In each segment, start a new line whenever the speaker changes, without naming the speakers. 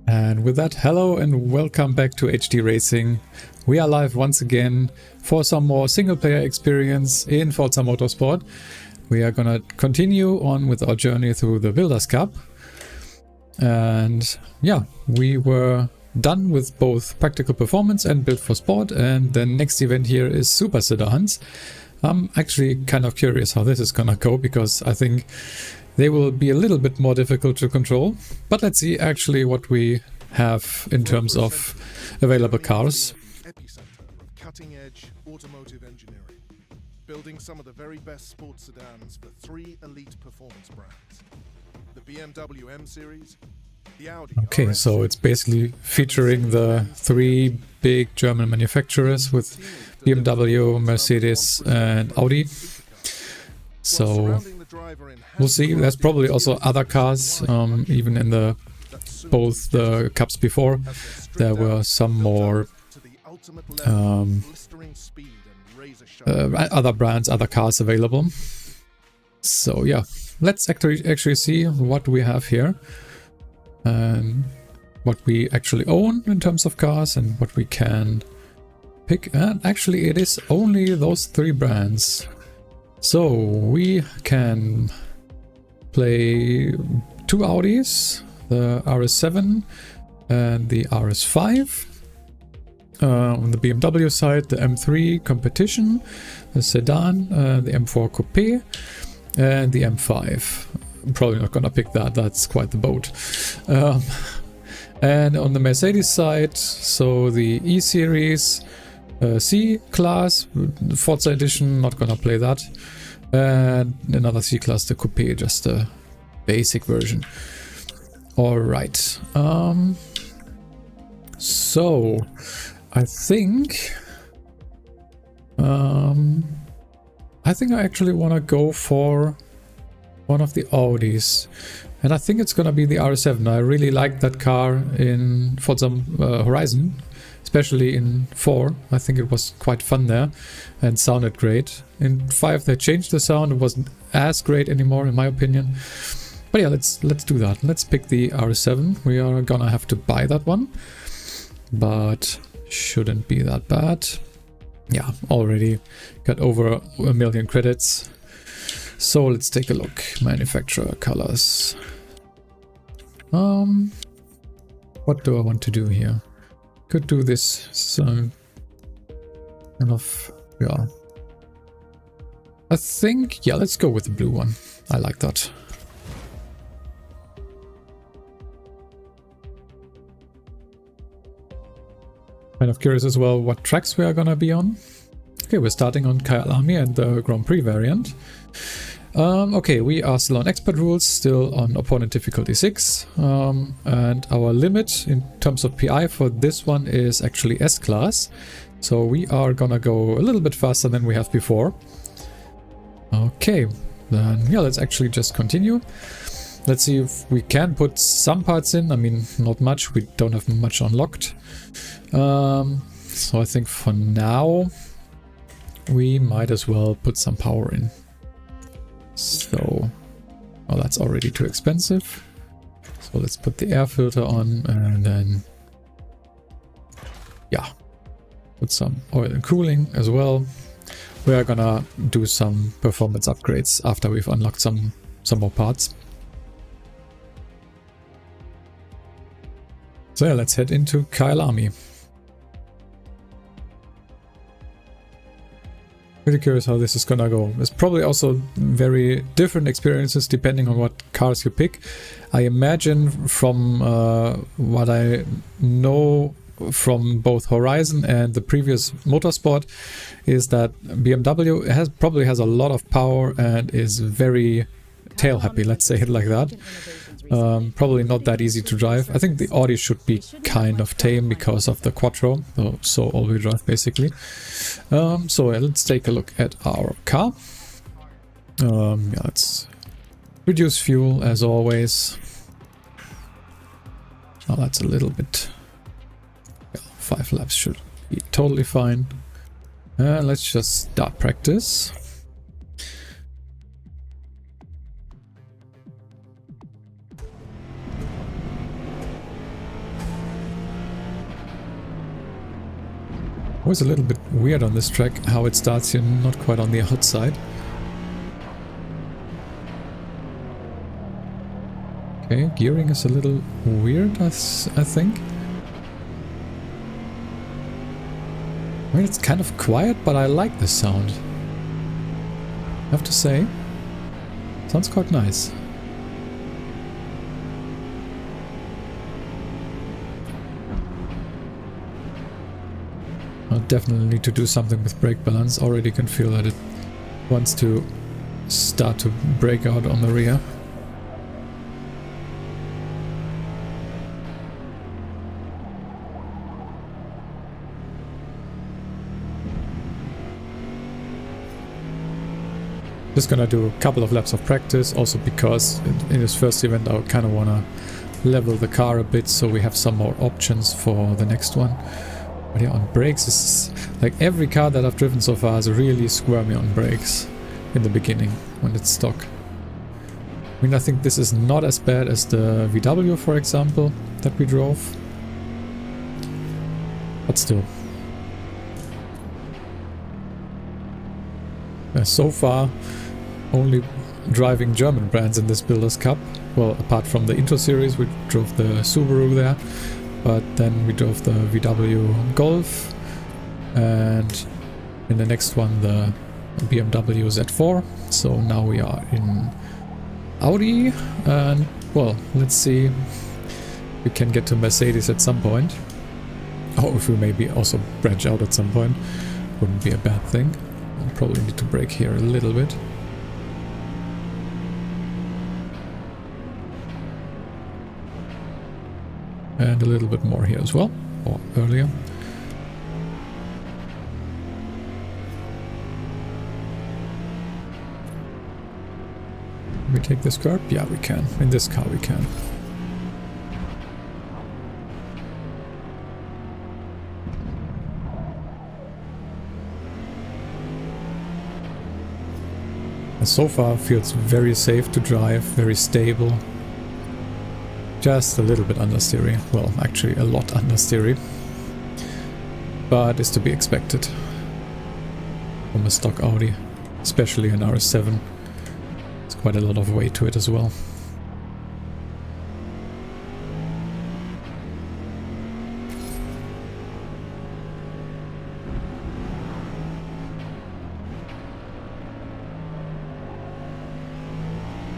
And with that, hello and welcome back to HD Racing. We are live once again for some more single player experience in Forza Motorsport. We are gonna continue on with our journey through the Builders Cup. And yeah, we were done with both practical performance and build for sport, and the next event here is Super Sedans. I'm actually kind of curious how this is gonna go, because I think they will be a little bit more difficult to control, but let's see actually what we have in terms of available cars.
Epicenter of cutting-edge automotive engineering, building some of the very best sports sedans for 3 elite performance brands: the BMW M Series, the Audi
Okay, so it's basically featuring the 3 big German manufacturers with BMW, Mercedes and Audi. So we'll see. There's probably also other cars, even in both the cups before. There were some more other brands, other cars available. So yeah, let's actually see what we have here and what we actually own in terms of cars and what we can pick. And actually it is only those 3 brands. So we can play 2 Audis, the RS7 and the RS5. On the BMW side, the M3 Competition, the Sedan, the M4 Coupe and the M5. I'm probably not gonna pick that, that's quite the boat. And on the Mercedes side, so the E-Series, C-Class, Forza Edition, not gonna play that. And another C-Class, the Coupe, just a basic version. Alright, so I think I actually want to go for one of the Audis, and I think it's gonna be the RS7. I really like that car in Forza Horizon, especially in 4. I think it was quite fun there and sounded great. In 5 they changed the sound, it wasn't as great anymore in my opinion. But yeah, let's do that. Let's pick the RS7. We are gonna have to buy that one, but shouldn't be that bad. Yeah, already got over 1 million credits. So let's take a look. Manufacturer colors. What do I want to do here? Could do this kind of, yeah. I think, yeah, let's go with the blue one. I like that. Kind of curious as well what tracks we are gonna be on. Okay, we're starting on Kyalami and the Grand Prix variant. Okay, we are still on expert rules, still on opponent difficulty 6. And our limit in terms of PI for this one is actually S-Class. So we are gonna go a little bit faster than we have before. Okay, then yeah, let's actually just continue. Let's see if we can put some parts in. I mean, not much, we don't have much unlocked. So I think for now we might as well put some power in. So, well, that's already too expensive. So let's put the air filter on and then, yeah, put some oil and cooling as well. We are gonna do some performance upgrades after we've unlocked some more parts. So yeah, let's head into Kyalami. Pretty curious how this is gonna go. There's probably also very different experiences depending on what cars you pick. I imagine from what I know from both Horizon and the previous Motorsport is that BMW probably has a lot of power and is very tail happy, let's say it like that. Probably not that easy to drive. I think the Audi should be kind of tame because of the Quattro, so all-wheel drive basically. So let's take a look at our car. Yeah, let's reduce fuel as always. Oh, that's a little bit. Yeah, 5 laps should be totally fine. Let's just start practice. Always a little bit weird on this track how it starts here, not quite on the outside. Okay, gearing is a little weird, I think. I mean, it's kind of quiet, but I like the sound. I have to say, sounds quite nice. I definitely need to do something with brake balance. Already can feel that it wants to start to break out on the rear. Just gonna do a couple of laps of practice, also because in this first event I kind of wanna level the car a bit so we have some more options for the next one. But yeah, on brakes, it's like every car that I've driven so far is really squirmy on brakes in the beginning when it's stock. I mean, I think this is not as bad as the VW, for example, that we drove, but still. So far, only driving German brands in this Builders Cup. Well, apart from the Intro series, we drove the Subaru there, but then we drove the VW Golf, and in the next one the BMW Z4. So now we are in Audi, and well, let's see if we can get to Mercedes at some point. Or if we maybe also branch out at some point, wouldn't be a bad thing. I'll probably need to brake here a little bit. And a little bit more here as well, or earlier. Can we take this curb? Yeah, we can. In this car we can. And so far feels very safe to drive, very stable. Just a little bit understeery. Well, actually a lot understeery. But it's to be expected from a stock Audi, especially an RS7. It's quite a lot of weight to it as well.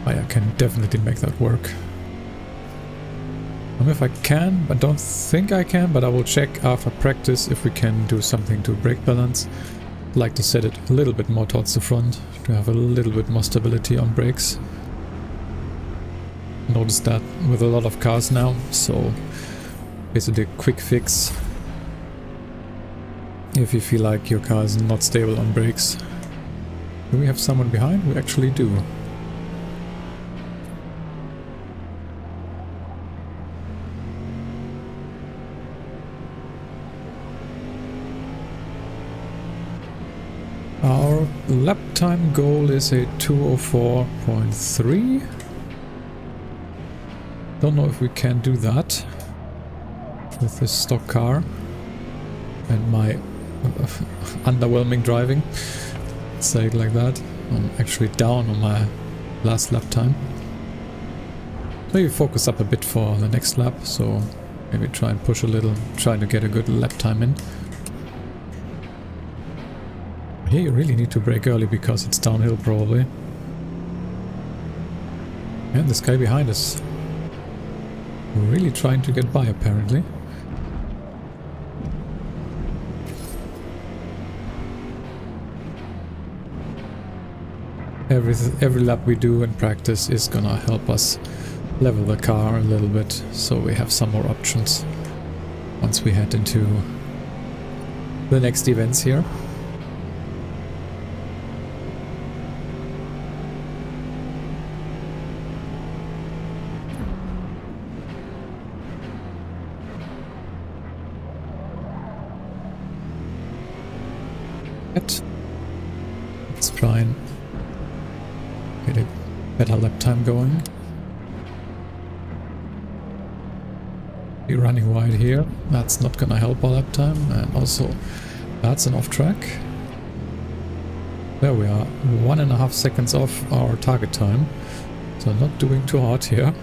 I can definitely make that work. I don't know if I can, I don't think I can, but I will check after practice if we can do something to brake balance. I'd like to set it a little bit more towards the front to have a little bit more stability on brakes. Notice that with a lot of cars now, so basically a quick fix if you feel like your car is not stable on brakes. Do we have someone behind? We actually do. Our lap time goal is a 2:04.3. Don't know if we can do that with this stock car and my underwhelming driving. Let's say it like that. I'm actually down on my last lap time. Maybe focus up a bit for the next lap, so maybe try and push a little, try to get a good lap time in. Here you really need to brake early because it's downhill probably. And this guy behind us really trying to get by apparently. Every lap we do in practice is gonna help us level the car a little bit, so we have some more options once we head into the next events here. Let's try and get a better lap time going. Be running wide here. That's not gonna help our lap time, and also That's an off track. There we are, 1.5 seconds off our target time. So not doing too hard here.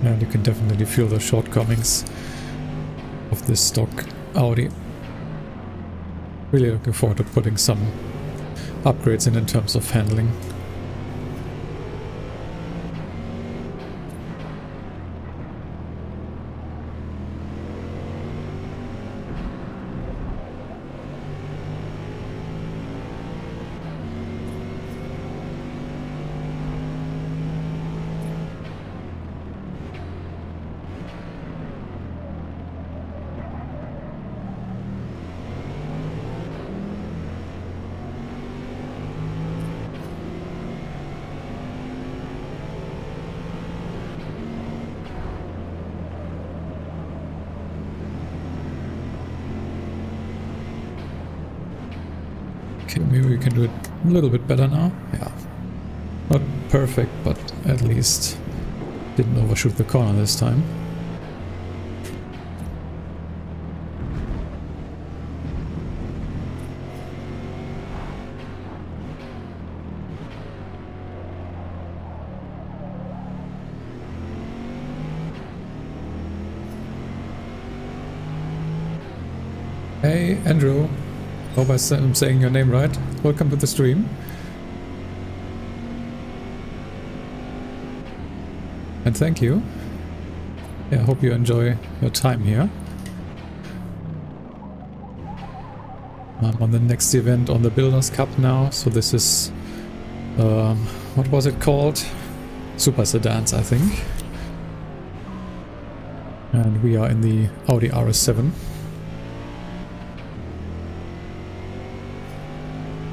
And you can definitely feel the shortcomings of this stock Audi. Really looking forward to putting some upgrades in terms of handling. Okay, maybe we can do it a little bit better now. Yeah. Not perfect, but at least didn't overshoot the corner this time. Hey, Andrew. Hope I'm saying your name right. Welcome to the stream. And thank you. Yeah, I hope you enjoy your time here. I'm on the next event on the Builders Cup now, so this is... what was it called? Super Sedans, I think. And we are in the Audi RS7.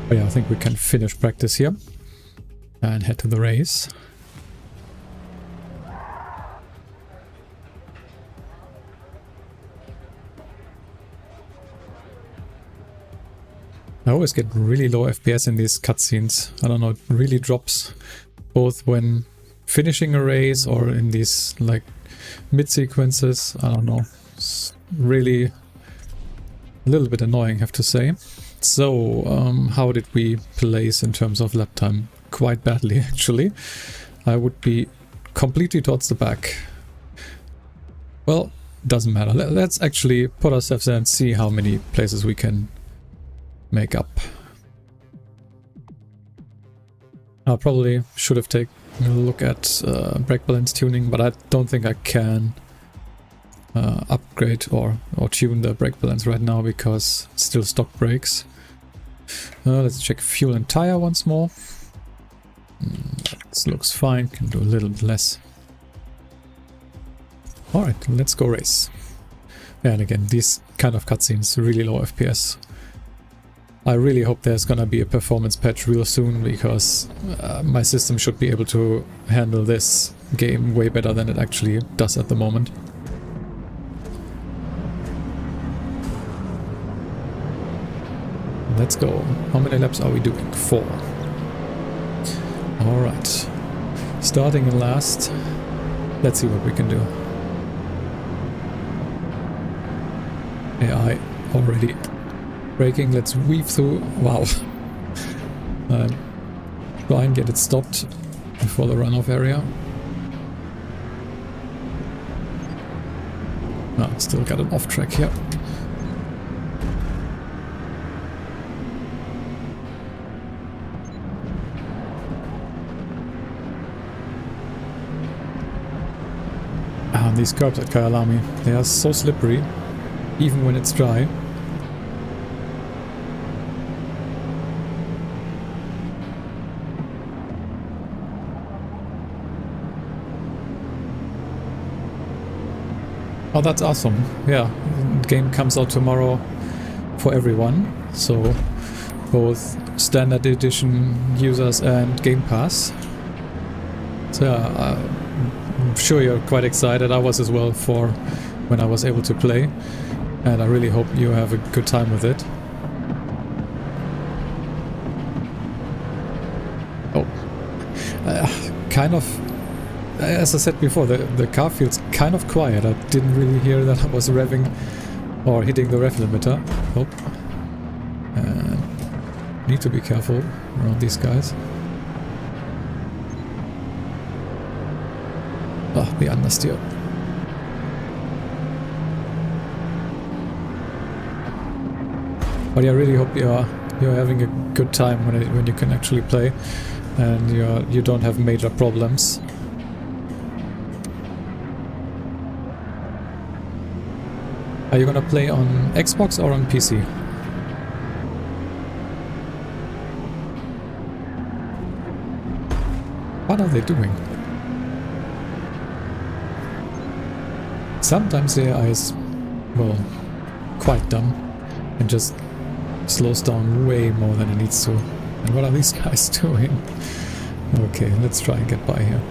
Oh yeah, I think we can finish practice here and head to the race. I always get really low FPS in these cutscenes. I don't know, it really drops both when finishing a race or in these like mid-sequences. I don't know, it's really a little bit annoying, I have to say. So, how did we place in terms of lap time? Quite badly, actually. I would be completely towards the back. Well, doesn't matter. Let's actually put ourselves there and see how many places we can make up. I probably should have taken a look at brake balance tuning, but I don't think I can upgrade or tune the brake balance right now because it's still stock brakes. Let's check fuel and tire once more. This looks fine, can do a little bit less. Alright, let's go race. Yeah, and again, these kind of cutscenes, really low FPS. I really hope there's gonna be a performance patch real soon, because my system should be able to handle this game way better than it actually does at the moment. Let's go. How many laps are we doing? 4. Alright. Starting in last. Let's see what we can do. AI already braking. Let's weave through. Wow. Try and get it stopped before the runoff area. No, still got an off track here. These curbs at Kyalami, they are so slippery, even when it's dry. Oh, that's awesome. Yeah, the game comes out tomorrow for everyone, so both standard edition users and Game Pass. So yeah, I'm sure you're quite excited. I was as well for when I was able to play, and I really hope you have a good time with it. Oh, kind of as I said before, the car feels kind of quiet. I didn't really hear that I was revving or hitting the rev limiter. Oh. And need to be careful around these guys. Ah, the understeer. But I really hope you're having a good time when you can actually play, and you don't have major problems. Are you gonna play on Xbox or on PC? What are they doing? Sometimes the AI is, well, quite dumb and just slows down way more than it needs to. And what are these guys doing? Okay, let's try and get by here.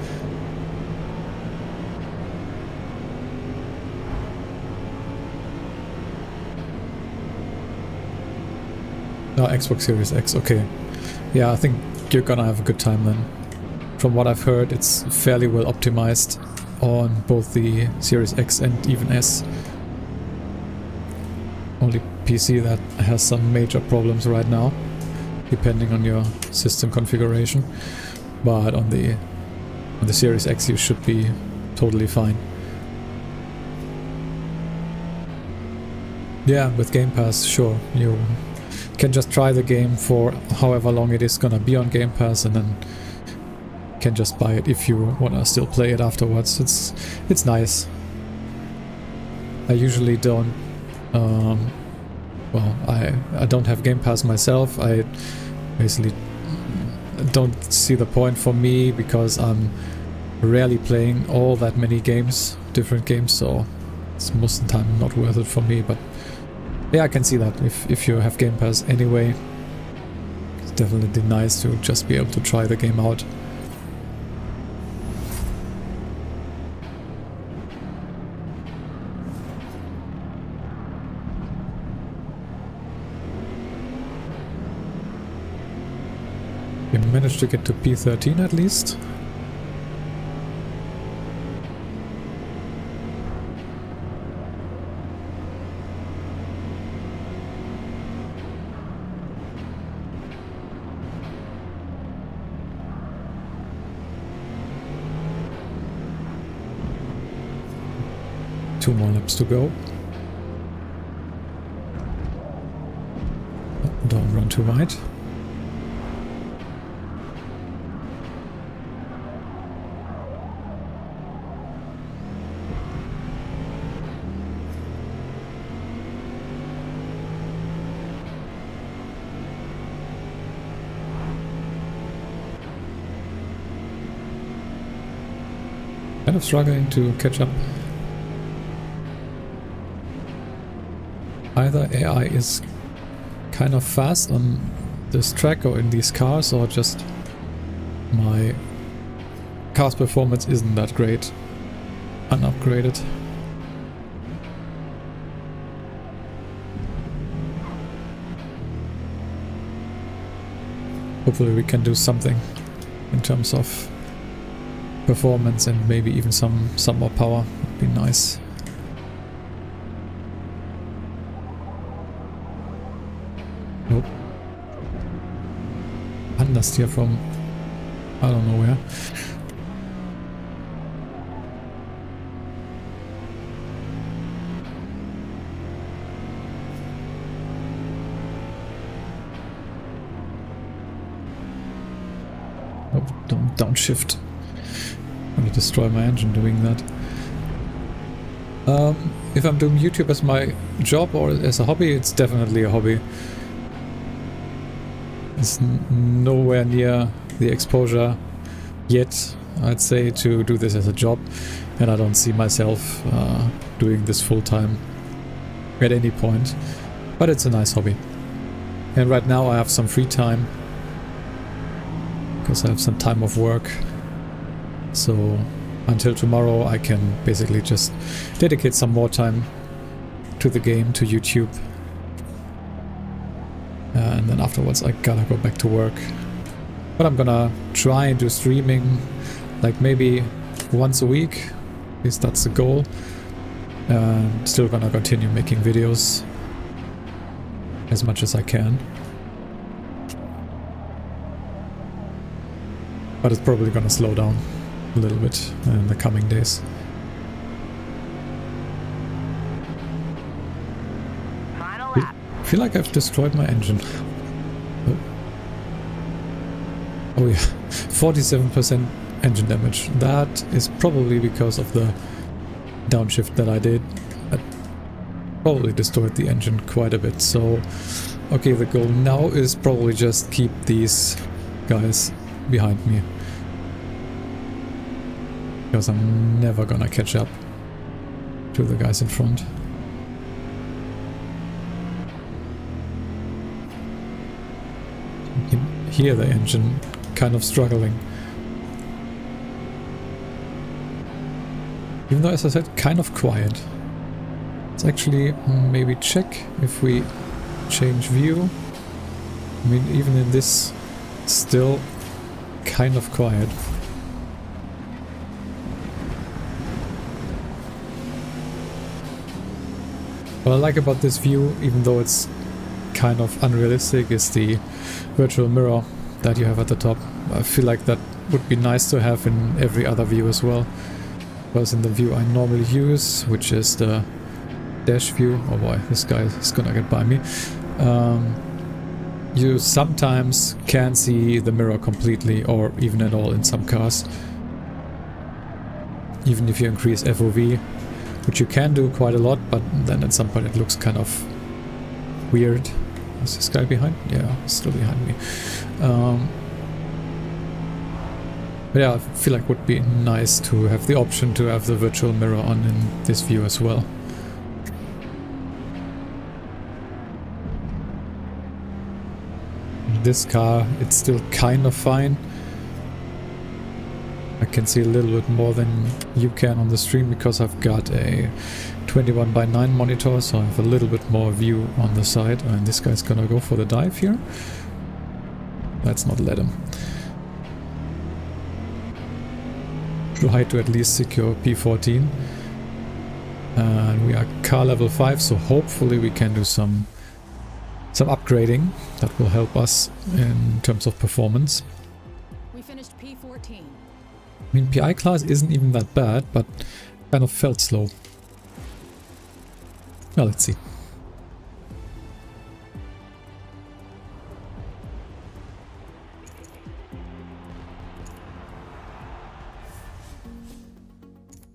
No, Xbox Series X, okay. Yeah, I think you're gonna have a good time then. From what I've heard, it's fairly well optimized on both the Series X and even S. Only PC that has some major problems right now, depending on your system configuration. But on the Series X you should be totally fine. Yeah, with Game Pass, sure, you can just try the game for however long it is gonna be on Game Pass, and then can just buy it if you wanna still play it afterwards. It's nice. I usually don't. Well, I don't have Game Pass myself. I basically don't see the point for me because I'm rarely playing all that many games, different games, so it's most of the time not worth it for me. But yeah, I can see that if you have Game Pass anyway, it's definitely nice to just be able to try the game out. We managed to get to P13 at least. Two more laps to go. Don't run too wide. Kind of struggling to catch up. Either AI is kind of fast on this track or in these cars, or just my car's performance isn't that great, unupgraded. Hopefully we can do something in terms of performance and maybe even some more power. Would be nice. Nope. Understeer from I don't know where. Oh, don't downshift. I'm gonna destroy my engine doing that. If I'm doing YouTube as my job or as a hobby, it's definitely a hobby. It's nowhere near the exposure yet, I'd say, to do this as a job, and I don't see myself doing this full time at any point, but it's a nice hobby. And right now I have some free time because I have some time off work, so until tomorrow I can basically just dedicate some more time to the game, to YouTube. And then afterwards I gotta go back to work. But I'm gonna try and do streaming, like maybe once a week. At least that's the goal. And still gonna continue making videos as much as I can. But it's probably gonna slow down a little bit in the coming days. I feel like I've destroyed my engine. Oh yeah, 47% engine damage. That is probably because of the downshift that I did. I probably destroyed the engine quite a bit. So, okay, the goal now is probably just keep these guys behind me. Because I'm never gonna catch up to the guys in front. You can hear the engine kind of struggling. Even though, as I said, kind of quiet. Let's actually maybe check if we change view. I mean, even in this, still kind of quiet. What I like about this view, even though it's kind of unrealistic, is the virtual mirror that you have at the top. I feel like that would be nice to have in every other view as well. Because in the view I normally use, which is the dash view, oh boy, this guy is gonna get by me, you sometimes can't see the mirror completely, or even at all in some cars. Even if you increase FOV, which you can do quite a lot, but then at some point it looks kind of weird. Is this guy behind? Yeah, he's still behind me. But yeah, I feel like it would be nice to have the option to have the virtual mirror on in this view as well. This car, it's still kind of fine. I can see a little bit more than you can on the stream because I've got a 21:9 monitor, so I have a little bit more view on the side. And this guy's gonna go for the dive here. Let's not let him. Try to at least secure P14. And we are car level 5, so hopefully we can do some upgrading that will help us in terms of performance.
We finished P14.
I mean, PI class isn't even that bad, but kind of felt slow. Well, let's see.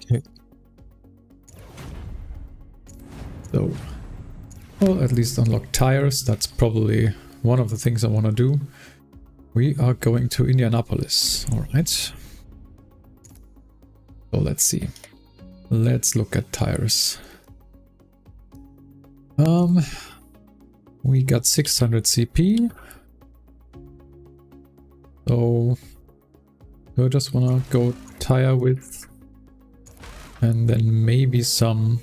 Okay. So, well, at least unlock tires. That's probably one of the things I want to do. We are going to Indianapolis. All right. So let's see. Let's look at tires. We got 600 CP. So I just wanna go tire width and then maybe some.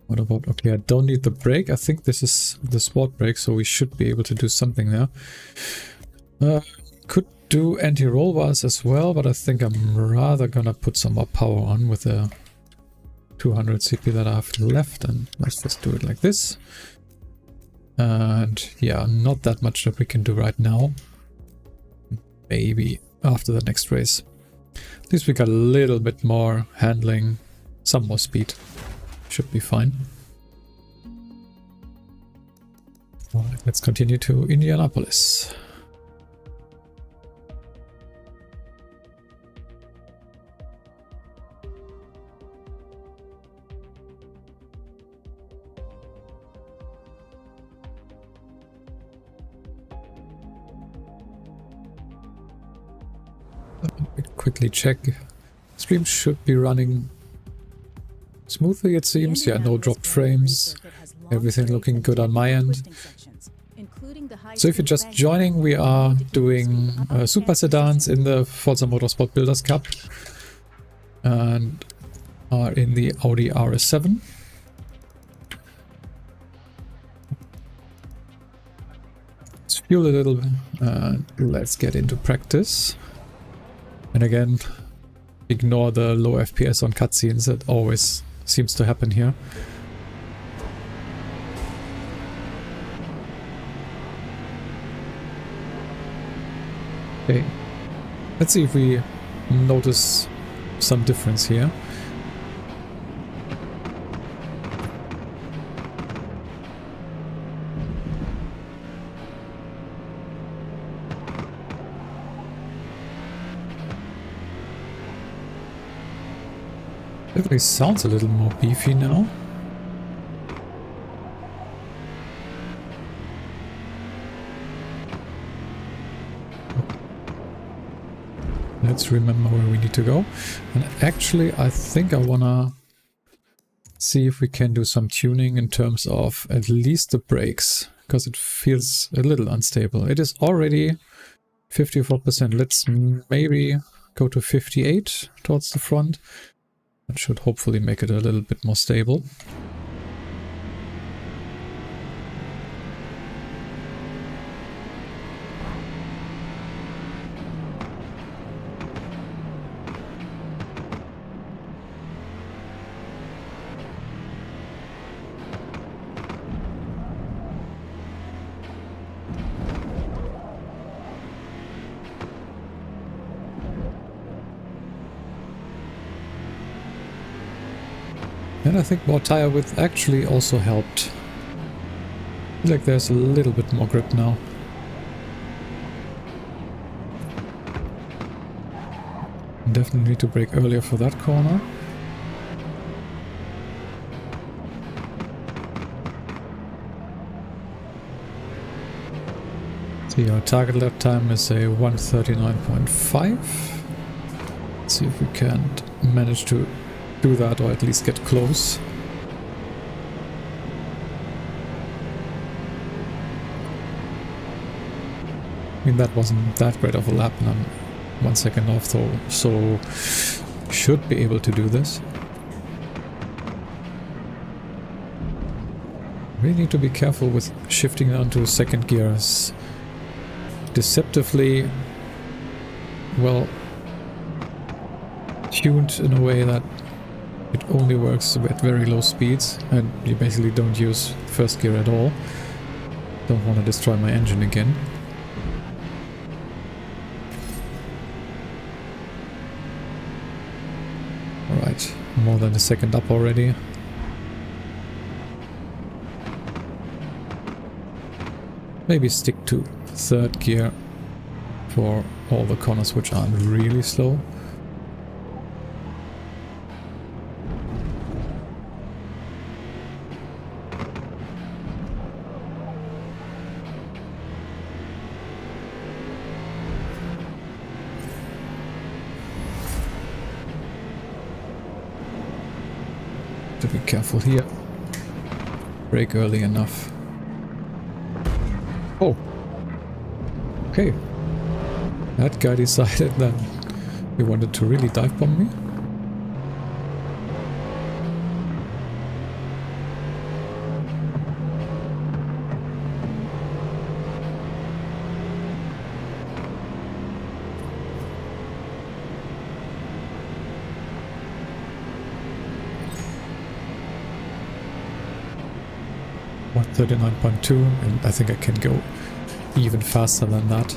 What about, okay, I don't need the brake. I think this is the sport brake, so we should be able to do something there. Could do anti-roll bars as well, but I think I'm rather gonna put some more power on with the 200 CP that I have left, and let's just do it like this. And yeah, not that much that we can do right now. Maybe after the next race. At least we got a little bit more handling, some more speed. Should be fine. Alright, let's continue to Indianapolis. Quickly check. Stream should be running smoothly, it seems. Yeah, no dropped frames. Everything looking good on my end. So if you're just joining, we are doing Super Sedans in the Forza Motorsport Builders Cup and are in the Audi RS7. Let's fuel a little bit and let's get into practice. And again, ignore the low FPS on cutscenes. It always seems to happen here. Okay, let's see if we notice some difference here. Definitely sounds a little more beefy now. Let's remember where we need to go. And actually, I think I wanna see if we can do some tuning in terms of at least the brakes, because it feels a little unstable. It is already 54%. Let's maybe go to 58 towards the front. That should hopefully make it a little bit more stable. And I think more tire width actually also helped. I feel like there's a little bit more grip now. Definitely need to brake earlier for that corner. See, our target lap time is a 1:39.5. Let's see if we can't manage to do that, or at least get close. I mean, that wasn't that great of a lap, and I'm 1 second off though, so should be able to do this. Really need to be careful with shifting down to second gear. It's deceptively well tuned in a way that it only works at very low speeds, and you basically don't use first gear at all. Don't want to destroy my engine again. Alright, more than a second up already. Maybe stick to third gear for all the corners which aren't really slow. To be careful here. Brake early enough. Oh! Okay. That guy decided that he wanted to really dive bomb me. What, 39.2, and I think I can go even faster than that.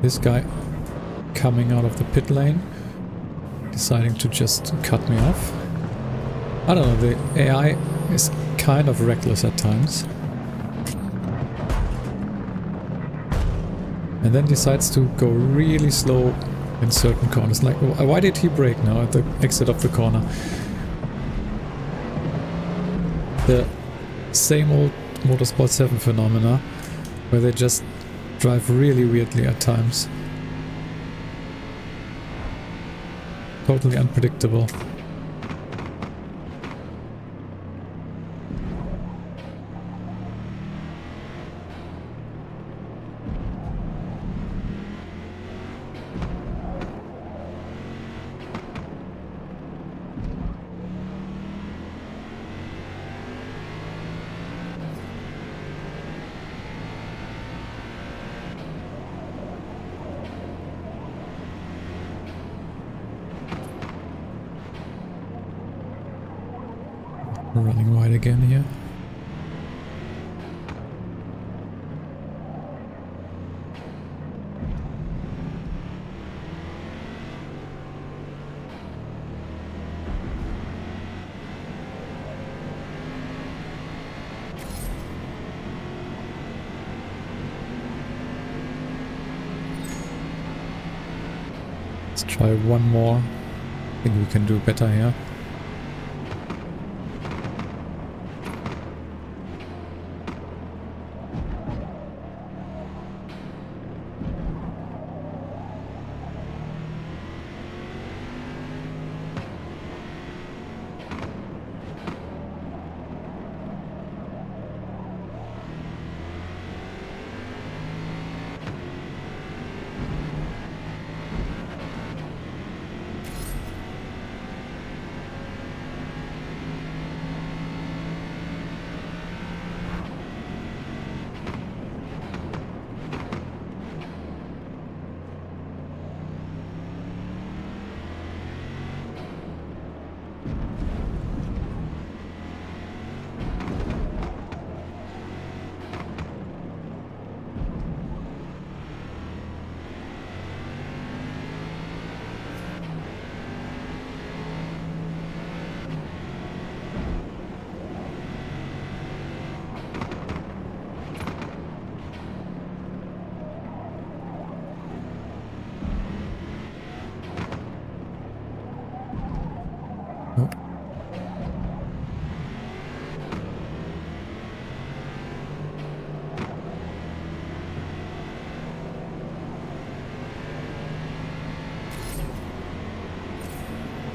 This guy coming out of the pit lane, deciding to just cut me off. I don't know, the AI is kind of reckless at times. And then decides to go really slow in certain corners. Like, why did he brake now at the exit of the corner? The same old Motorsport 7 phenomena, where they just drive really weirdly at times. Totally unpredictable. running wide again here. Let's try one more. I think we can do better here.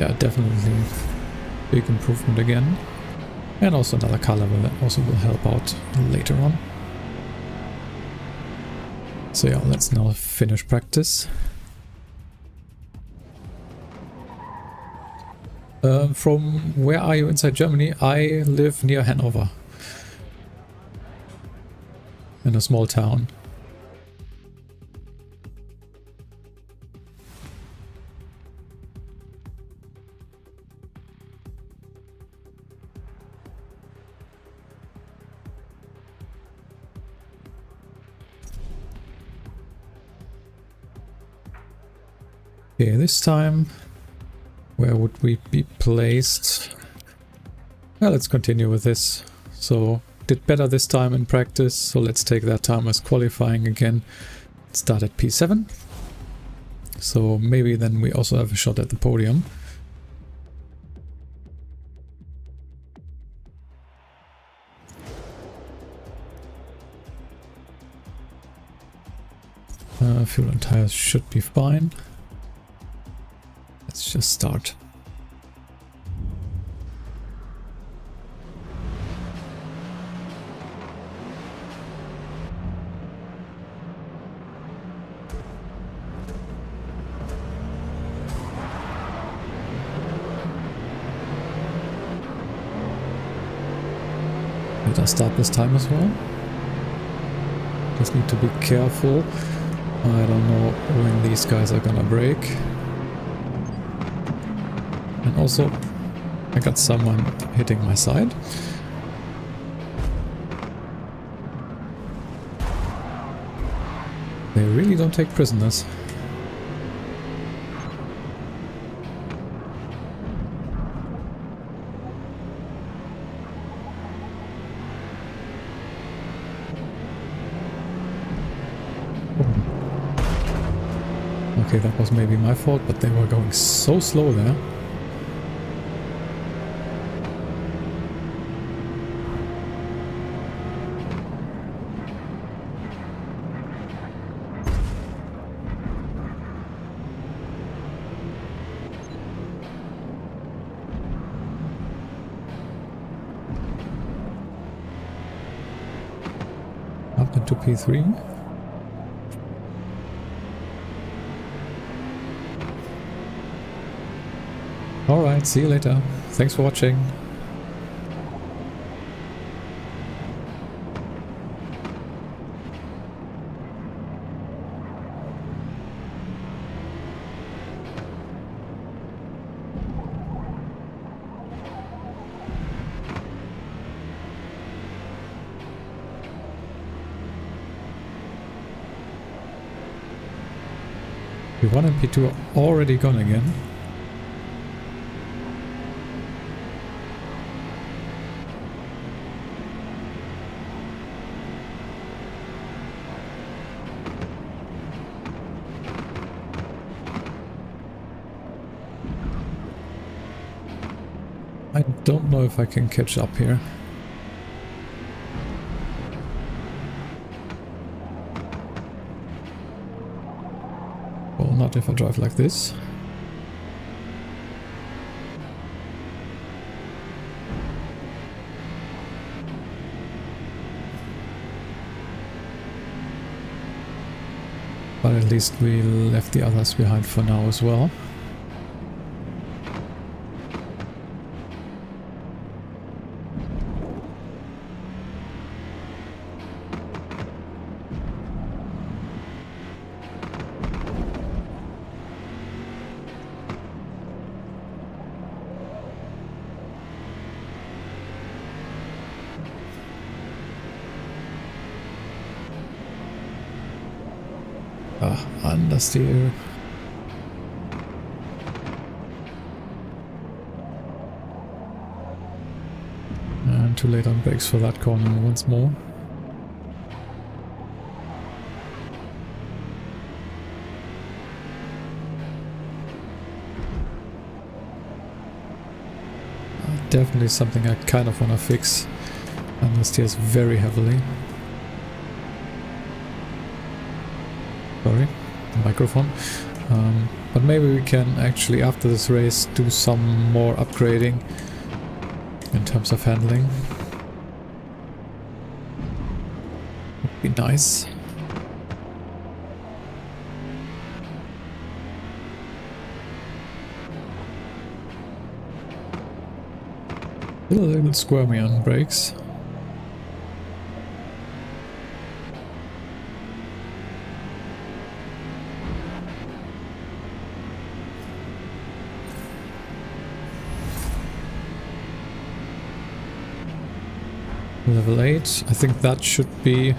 Yeah, definitely big improvement again. And also another color that also will help out later on. So yeah, let's now finish practice. From where are you inside Germany? I live near Hanover. In a small town. Okay, this time, where would we be placed? Well, let's continue with this. So, did better this time in practice, so let's take that time as qualifying again. Start at P7. So maybe then we also have a shot at the podium. Fuel and tires should be fine. Let's just start. Did I start this time as well? Just need to be careful. I don't know when these guys are gonna brake. And also, I got someone hitting my side. They really don't take prisoners. Okay, that was maybe my fault, but they were going so slow there. Up into P3. Alright, see you later. Thanks for watching. P1 and P2 are already gone again. I don't know if I can catch up here. Well, not if I drive like this. But at least we left the others behind for now as well. Understeer. And too late on brakes for that corner once more. Definitely something I kind of want to fix. Understeers very heavily. Sorry, the microphone. But maybe we can actually, after this race, do some more upgrading in terms of handling. Would be nice. Still a little squirmy on brakes. Level 8, I think that should be...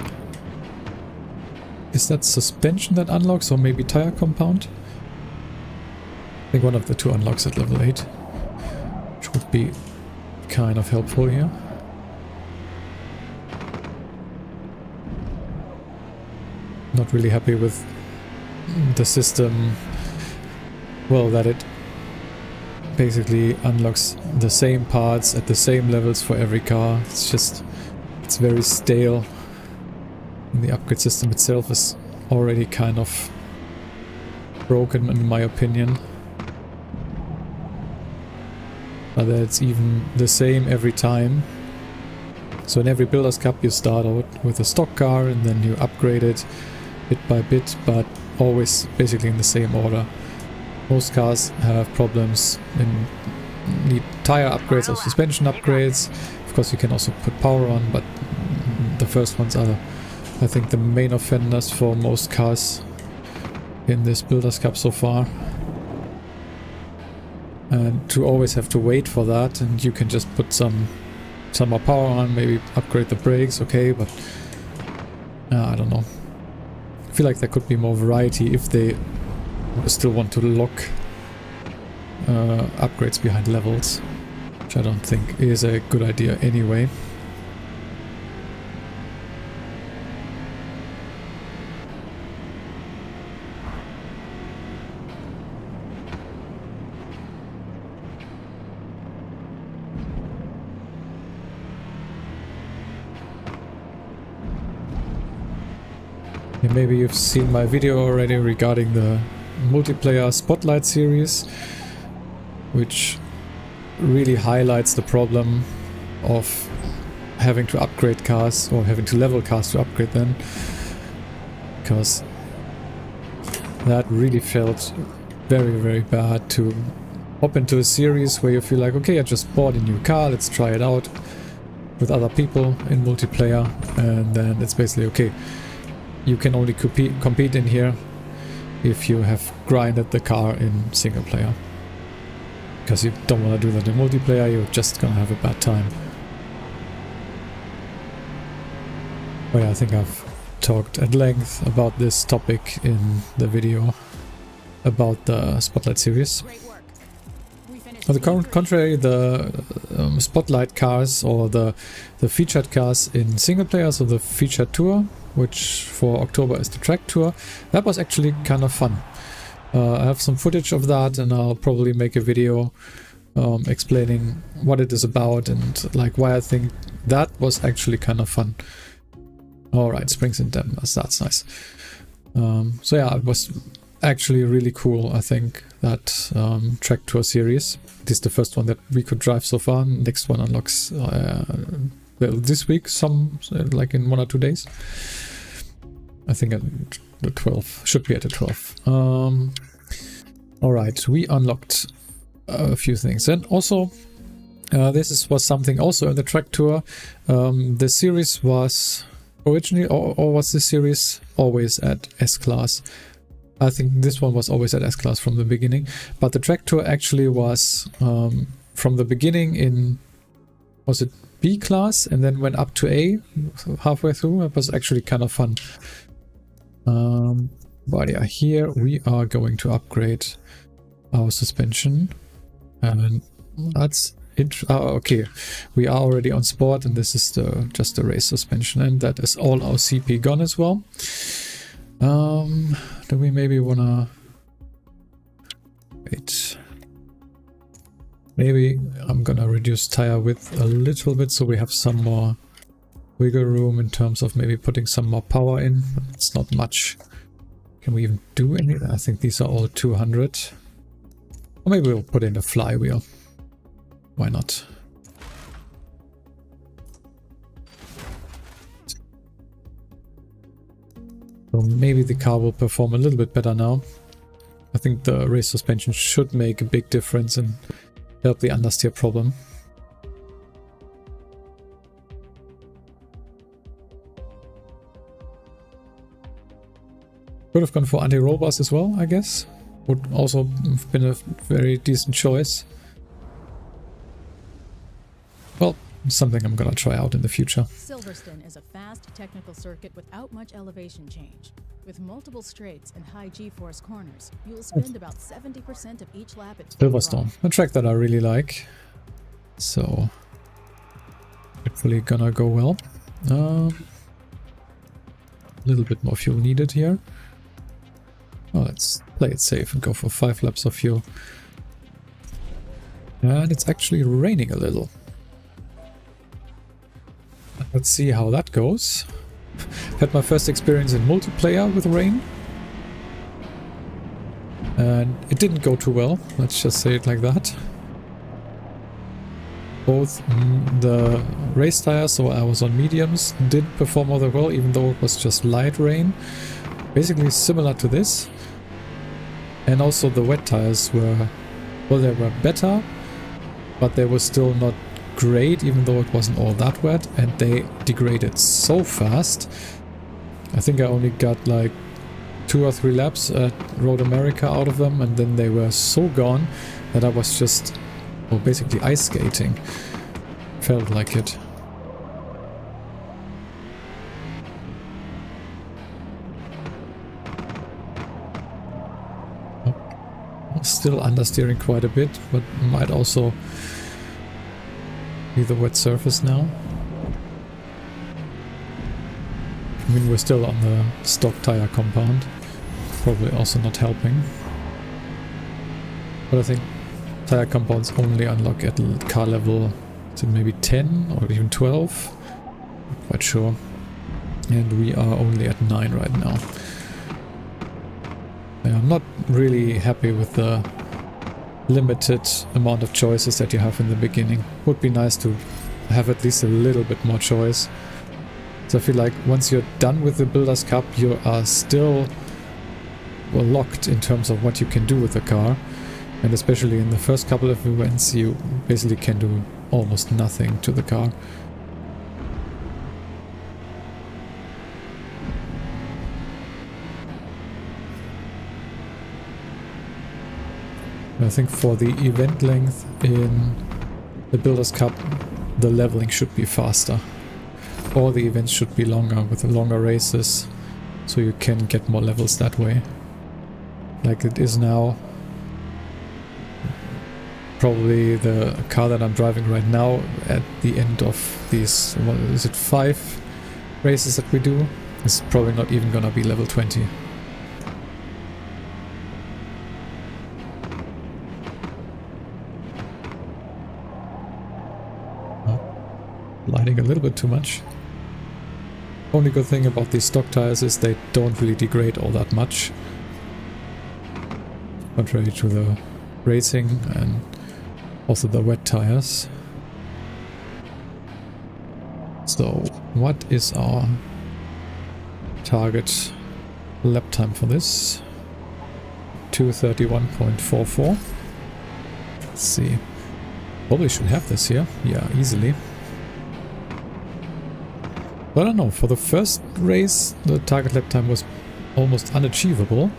Is that suspension that unlocks, or maybe tire compound? I think one of the two unlocks at level 8. Which would be kind of helpful here. Not really happy with the system, well, that it basically unlocks the same parts at the same levels for every car. It's just... it's very stale. And the upgrade system itself is already kind of broken in my opinion. But it's even the same every time. So in every Builders Cup you start out with a stock car and then you upgrade it bit by bit, but always basically in the same order. Most cars have problems and need tire upgrades or suspension upgrades. Of course you can also put power on, but the first ones are, I think, the main offenders for most cars in this Builders Cup so far. And to always have to wait for that, and you can just put some more power on, maybe upgrade the brakes, okay, but I don't know. I feel like there could be more variety if they still want to lock upgrades behind levels, which I don't think is a good idea anyway. Maybe you've seen my video already regarding the multiplayer Spotlight series, which really highlights the problem of having to upgrade cars or having to level cars to upgrade them, because that really felt very, very bad to hop into a series where you feel like, okay, I just bought a new car, let's try it out with other people in multiplayer, and then it's basically okay. You can only compete in here if you have grinded the car in single player. Because you don't want to do that in multiplayer, you're just gonna have a bad time. Oh yeah, I think I've talked at length about this topic in the video. about the Spotlight series.
Great work. We finished
On the
P3.
contrary, the Spotlight cars or the featured cars in single player, so the featured tour, which for October is the track tour, that was actually kind of fun. I have some footage of that, and I'll probably make a video explaining what it is about and like why I think that was actually kind of fun. Alright, Springs and Demos, that's nice. So yeah, it was actually really cool, I think, that track tour series. This is the first one that we could drive so far. Next one unlocks well, this week, like in 1 or 2 days. I think at the 12th, should be at the 12th. Alright, we unlocked a few things. And also, this was something also in the track tour. The series was originally, or was this series always at S-Class? I think this one was always at S-Class from the beginning, but the track tour actually was from the beginning in, was it B-Class, and then went up to A halfway through. It was actually kind of fun. But yeah, here we are going to upgrade our suspension, and that's it. Okay, we are already on Sport, and this is just the race suspension, and that is all our CP gone as well. Do we maybe wanna wait? Maybe I'm gonna reduce tire width a little bit so we have some more wiggle room in terms of maybe putting some more power in. It's not much. Can we even do anything? I think these are all 200. Or maybe we'll put in a flywheel. Why not? So maybe the car will perform a little bit better now. I think the race suspension should make a big difference and help the understeer problem. Could have gone for anti-roll bars as well, I guess. Would also have been a very decent choice. Well, something I'm gonna try out in the future.
Silverstone is a fast technical circuit without much elevation change. With multiple straights and high G-force corners, you will spend about 70% of each lap at
Silverstone, a track that I really like. So, hopefully gonna go well. A little bit more fuel needed here. Oh, let's play it safe and go for 5 laps of fuel. And it's actually raining a little. Let's see how that goes. Had my first experience in multiplayer with rain. And it didn't go too well, let's just say it like that. Both the race tires, so I was on mediums, didn't perform all that well, even though it was just light rain. Basically similar to this. And also the wet tires were, well, they were better, but they were still not great, even though it wasn't all that wet, and they degraded so fast. I think I only got like 2 or 3 laps at Road America out of them, and then they were so gone that I was just, well, basically ice skating. Felt like it. Still understeering quite a bit, but might also be the wet surface now. I mean, we're still on the stock tire compound, probably also not helping. But I think tire compounds only unlock at car level, so maybe 10 or even 12, not quite sure. And we are only at 9 right now. I'm not really happy with the limited amount of choices that you have in the beginning. Would be nice to have at least a little bit more choice. So I feel like once you're done with the Builders Cup, you are still, well, locked in terms of what you can do with the car. And especially in the first couple of events, you basically can do almost nothing to the car. I think for the event length in the Builders Cup, the leveling should be faster. Or the events should be longer, with longer races, so you can get more levels that way. like it is now. Probably the car that I'm driving right now at the end of these, what is it, 5 races that we do, is probably not even gonna be level 20. Lighting a little bit too much. Only good thing about these stock tires is they don't really degrade all that much, contrary to the racing and also the wet tires. So what is our target lap time for this? 2:31.44. Let's see. Probably should have this here. Yeah, easily. But I don't know, for the first race the target lap time was almost unachievable.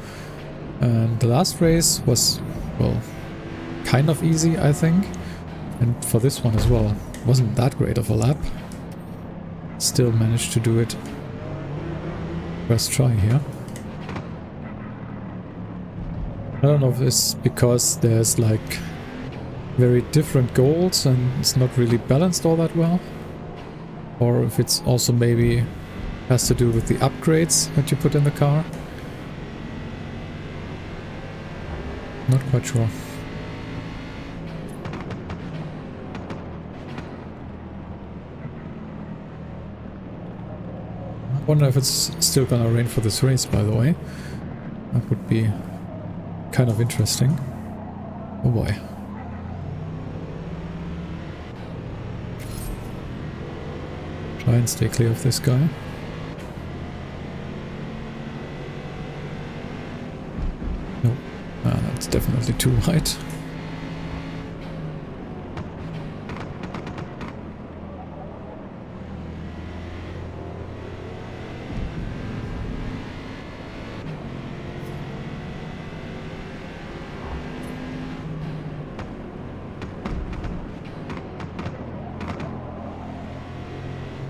And the last race was, well, kind of easy, I think. And for this one as well, wasn't that great of a lap. Still managed to do it. First try here. I don't know if it's because there's like very different goals and it's not really balanced all that well. Or if it's also maybe has to do with the upgrades that you put in the car. Not quite sure. I wonder if it's still gonna rain for this race, by the way. That would be kind of interesting. Oh boy. Try and stay clear of this guy. No, that's definitely too wide.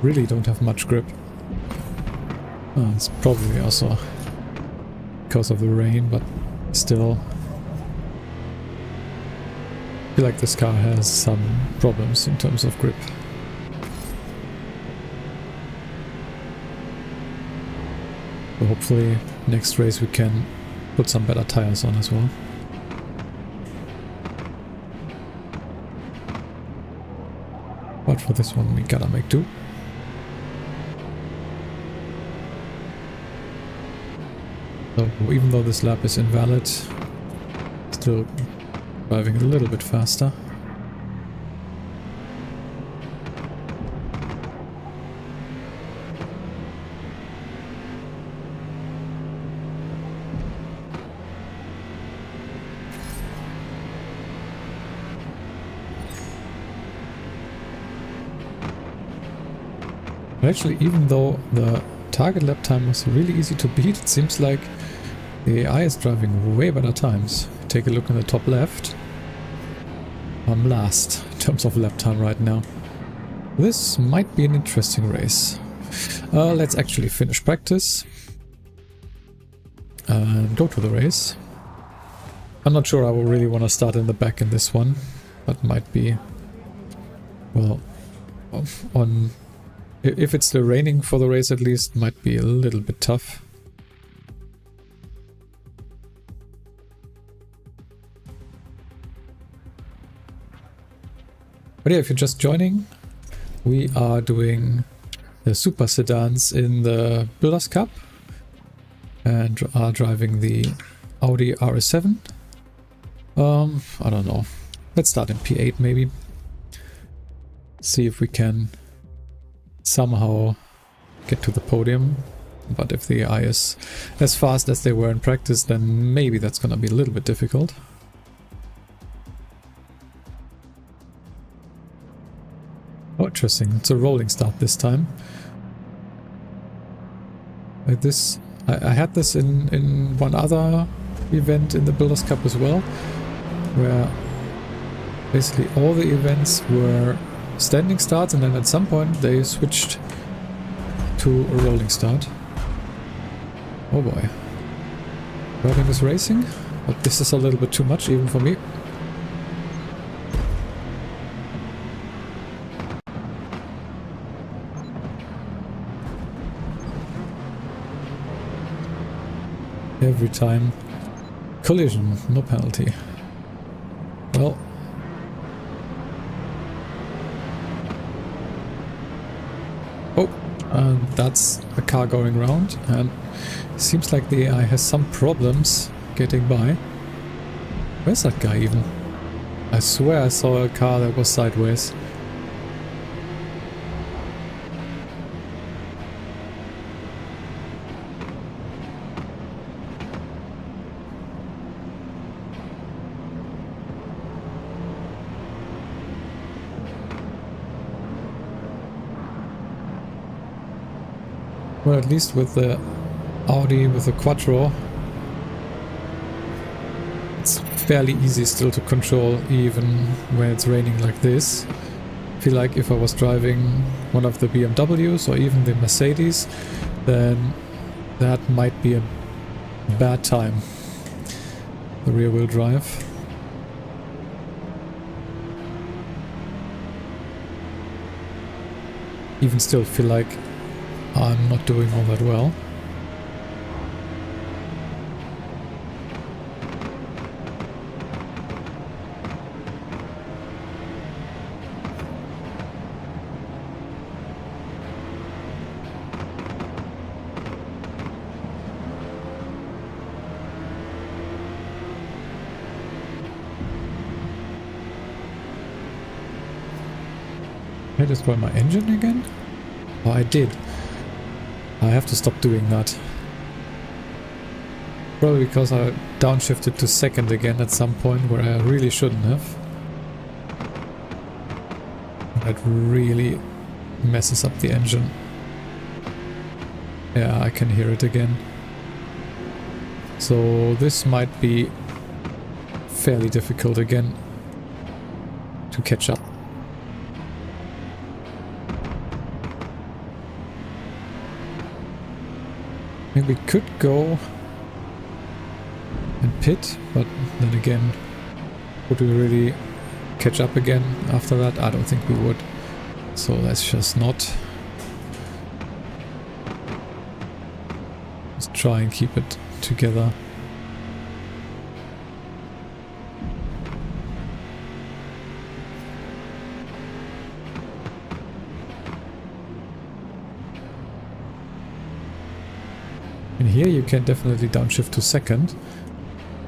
Really don't have much grip. Oh, it's probably also because of the rain, but still. I feel like this car has some problems in terms of grip. So hopefully next race we can put some better tires on as well. But for this one we gotta make do. So even though this lap is invalid, still driving a little bit faster. But actually, even though the target lap time was really easy to beat, it seems like the AI is driving way better times. Take a look in the top left. I'm last in terms of lap time right now. This might be an interesting race. Let's actually finish practice and go to the race. I'm not sure I will really want to start in the back in this one. That might be, well, on, if it's still raining for the race at least, might be a little bit tough. But yeah, if you're just joining, we are doing the Super Sedans in the Builders Cup and are driving the Audi RS7. I don't know. Let's start in P8 maybe. See if we can somehow get to the podium. But if the AI is as fast as they were in practice, then maybe that's gonna be a little bit difficult. Oh, interesting. It's a rolling start this time. Like this, I had this in one other event in the Builders Cup as well, where basically all the events were standing starts, and then at some point they switched to a rolling start. Oh boy. Driving is racing. but this is a little bit too much even for me. Every time. Collision, no penalty. Well. Oh, and that's a car going around, and seems like the AI has some problems getting by. Where's that guy even? I swear I saw a car that was sideways. Well, at least with the Audi, with the Quattro, it's fairly easy still to control even when it's raining like this. I feel like if I was driving one of the BMWs or even the Mercedes, then that might be a bad time. The rear wheel drive. Even still feel like I'm not doing all that well. Did I destroy my engine again? Oh, I did. I have to stop doing that. Probably because I downshifted to second again at some point where I really shouldn't have. That really messes up the engine. Yeah, I can hear it again. So this might be fairly difficult again to catch up. I think we could go and pit, but then again, would we really catch up again after that? I don't think we would. So let's just not. Let's try and keep it together. And here you can definitely downshift to second,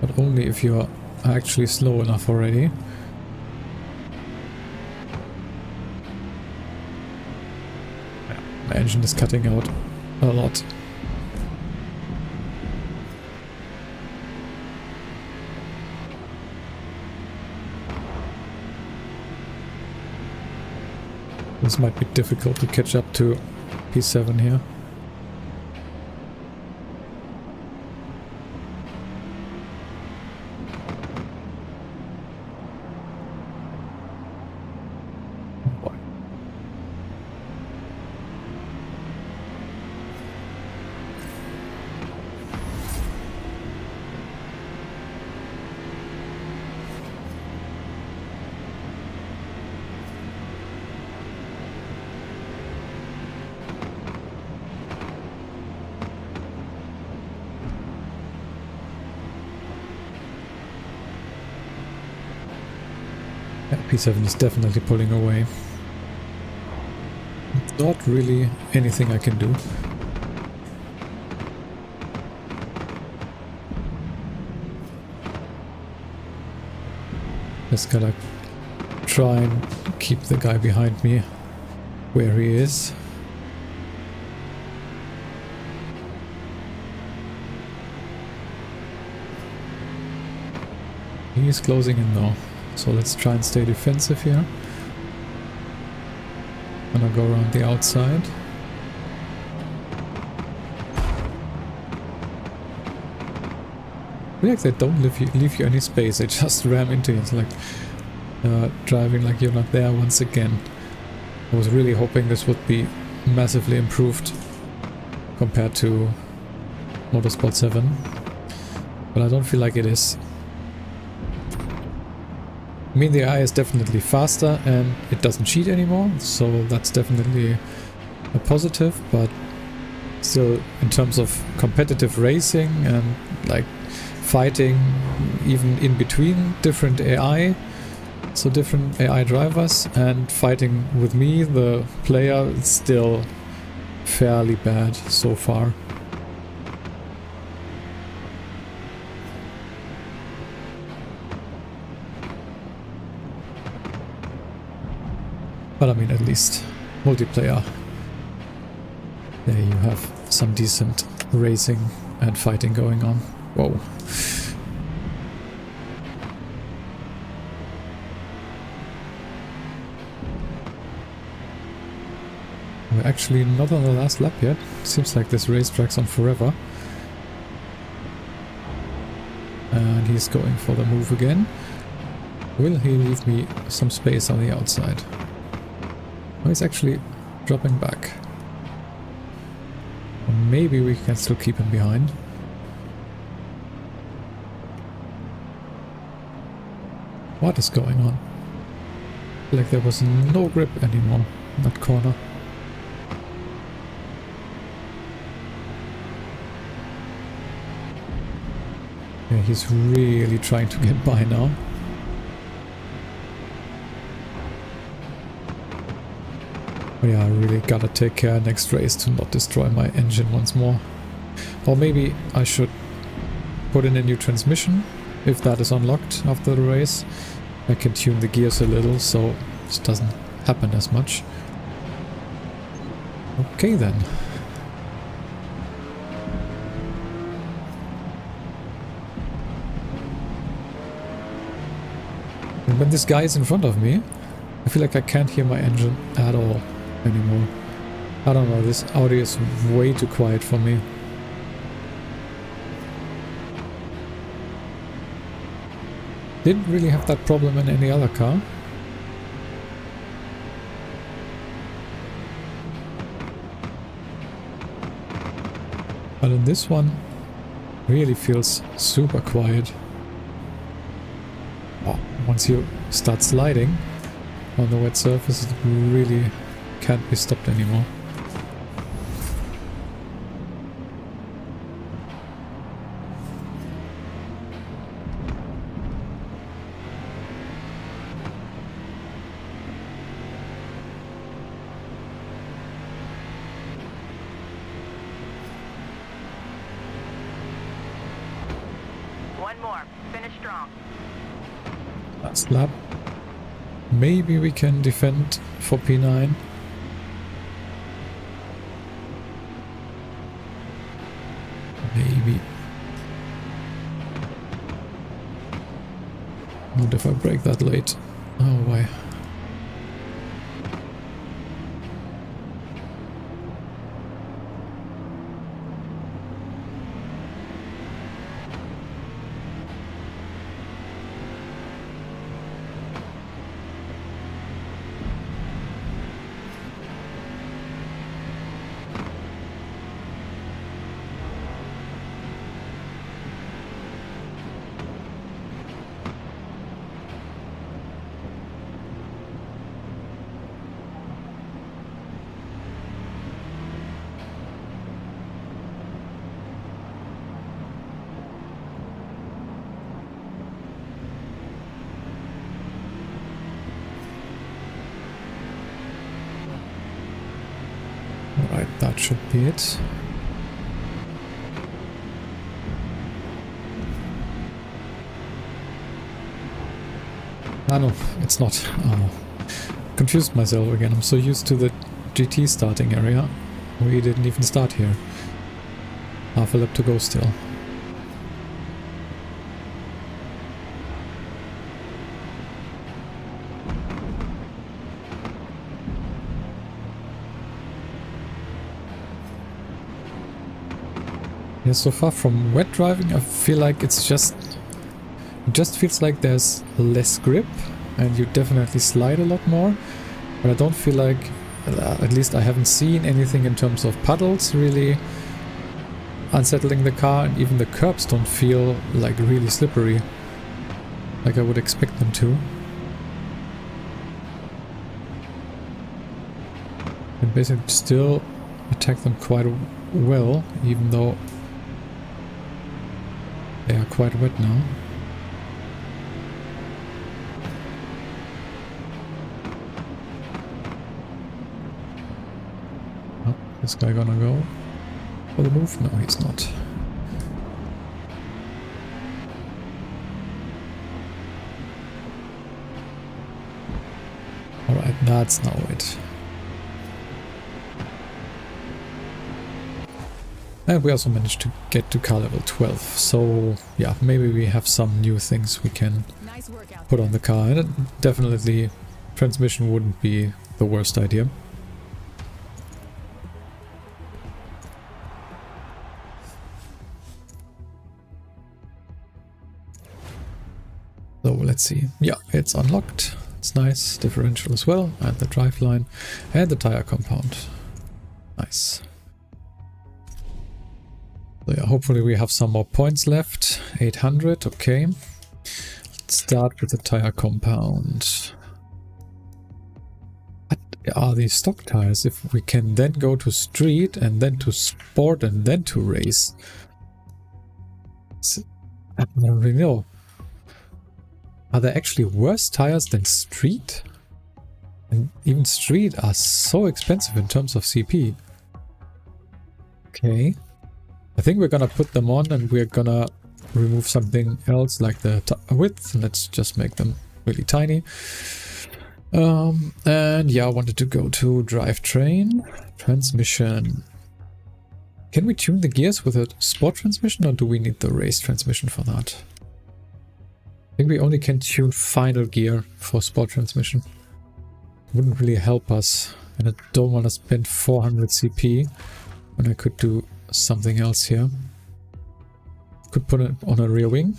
but only if you're actually slow enough already. My engine is cutting out a lot. This might be difficult to catch up to P7 here. P7 is definitely pulling away. Not really anything I can do. Just gotta try and keep the guy behind me where he is. He's closing in now. So let's try and stay defensive here. Gonna go around the outside. I feel like they don't leave you any space, they just ram into you. It's like driving like you're not there once again. I was really hoping this would be massively improved compared to Motorsport 7. but I don't feel like it is. I mean, the AI is definitely faster and it doesn't cheat anymore, so that's definitely a positive, but still in terms of competitive racing and like fighting even in between different AI, so different AI drivers, and fighting with me, the player, it's still fairly bad so far. But I mean, at least multiplayer, there you have some decent racing and fighting going on. Whoa. We're actually not on the last lap yet. Seems like this racetrack's on forever. And he's going for the move again. Will he leave me some space on the outside? Oh, he's actually dropping back. Or maybe we can still keep him behind. What is going on? Like there was no grip anymore in that corner. Yeah, he's really trying to get by now. Oh yeah, I really gotta take care next race to not destroy my engine once more. Or maybe I should put in a new transmission, if that is unlocked after the race. I can tune the gears a little so this doesn't happen as much. Okay then. And when this guy is in front of me, I feel like I can't hear my engine at all anymore. I don't know, this Audi is way too quiet for me. Didn't really have that problem in any other car. But in this one, really feels super quiet. Oh, once you start sliding on the wet surface, it really can't be stopped anymore.
One more. Finish strong.
Last lap. Maybe we can defend for P9. Maybe. Not if I break that late. Oh, why? Right, that should be it. Ah no, it's not. Oh, confused myself again. I'm so used to the GT starting area. We didn't even start here. Half a lap to go still. Yeah, so far from wet driving, I feel like it just feels like there's less grip and you definitely slide a lot more. But I don't feel like, at least I haven't seen anything in terms of puddles really. unsettling the car, and even the curbs don't feel like really slippery like I would expect them to. And basically still attack them quite well, even though they are quite wet now. Oh, this guy gonna go for the move? No, he's not. Alright, that's now it. And we also managed to get to car level 12, so yeah, maybe we have some new things we can put on the car, and definitely transmission wouldn't be the worst idea. So let's see. Yeah, it's unlocked. It's nice. Differential as well, and the driveline and the tire compound. Nice. So yeah, hopefully we have some more points left. 800, okay. Let's start with the tire compound. What are these stock tires? If we can then go to street and then to sport and then to race. I don't really know. Are there actually worse tires than street? And even street are so expensive in terms of CP. Okay. I think we're gonna put them on and we're gonna remove something else like the width. Let's just make them really tiny. And yeah, I wanted to go to drivetrain, transmission. Can we tune the gears with a sport transmission, or do we need the race transmission for that? I think we only can tune final gear for sport transmission. Wouldn't really help us, and I don't want to spend 400 CP when I could do something else here. Could put it on a rear wing.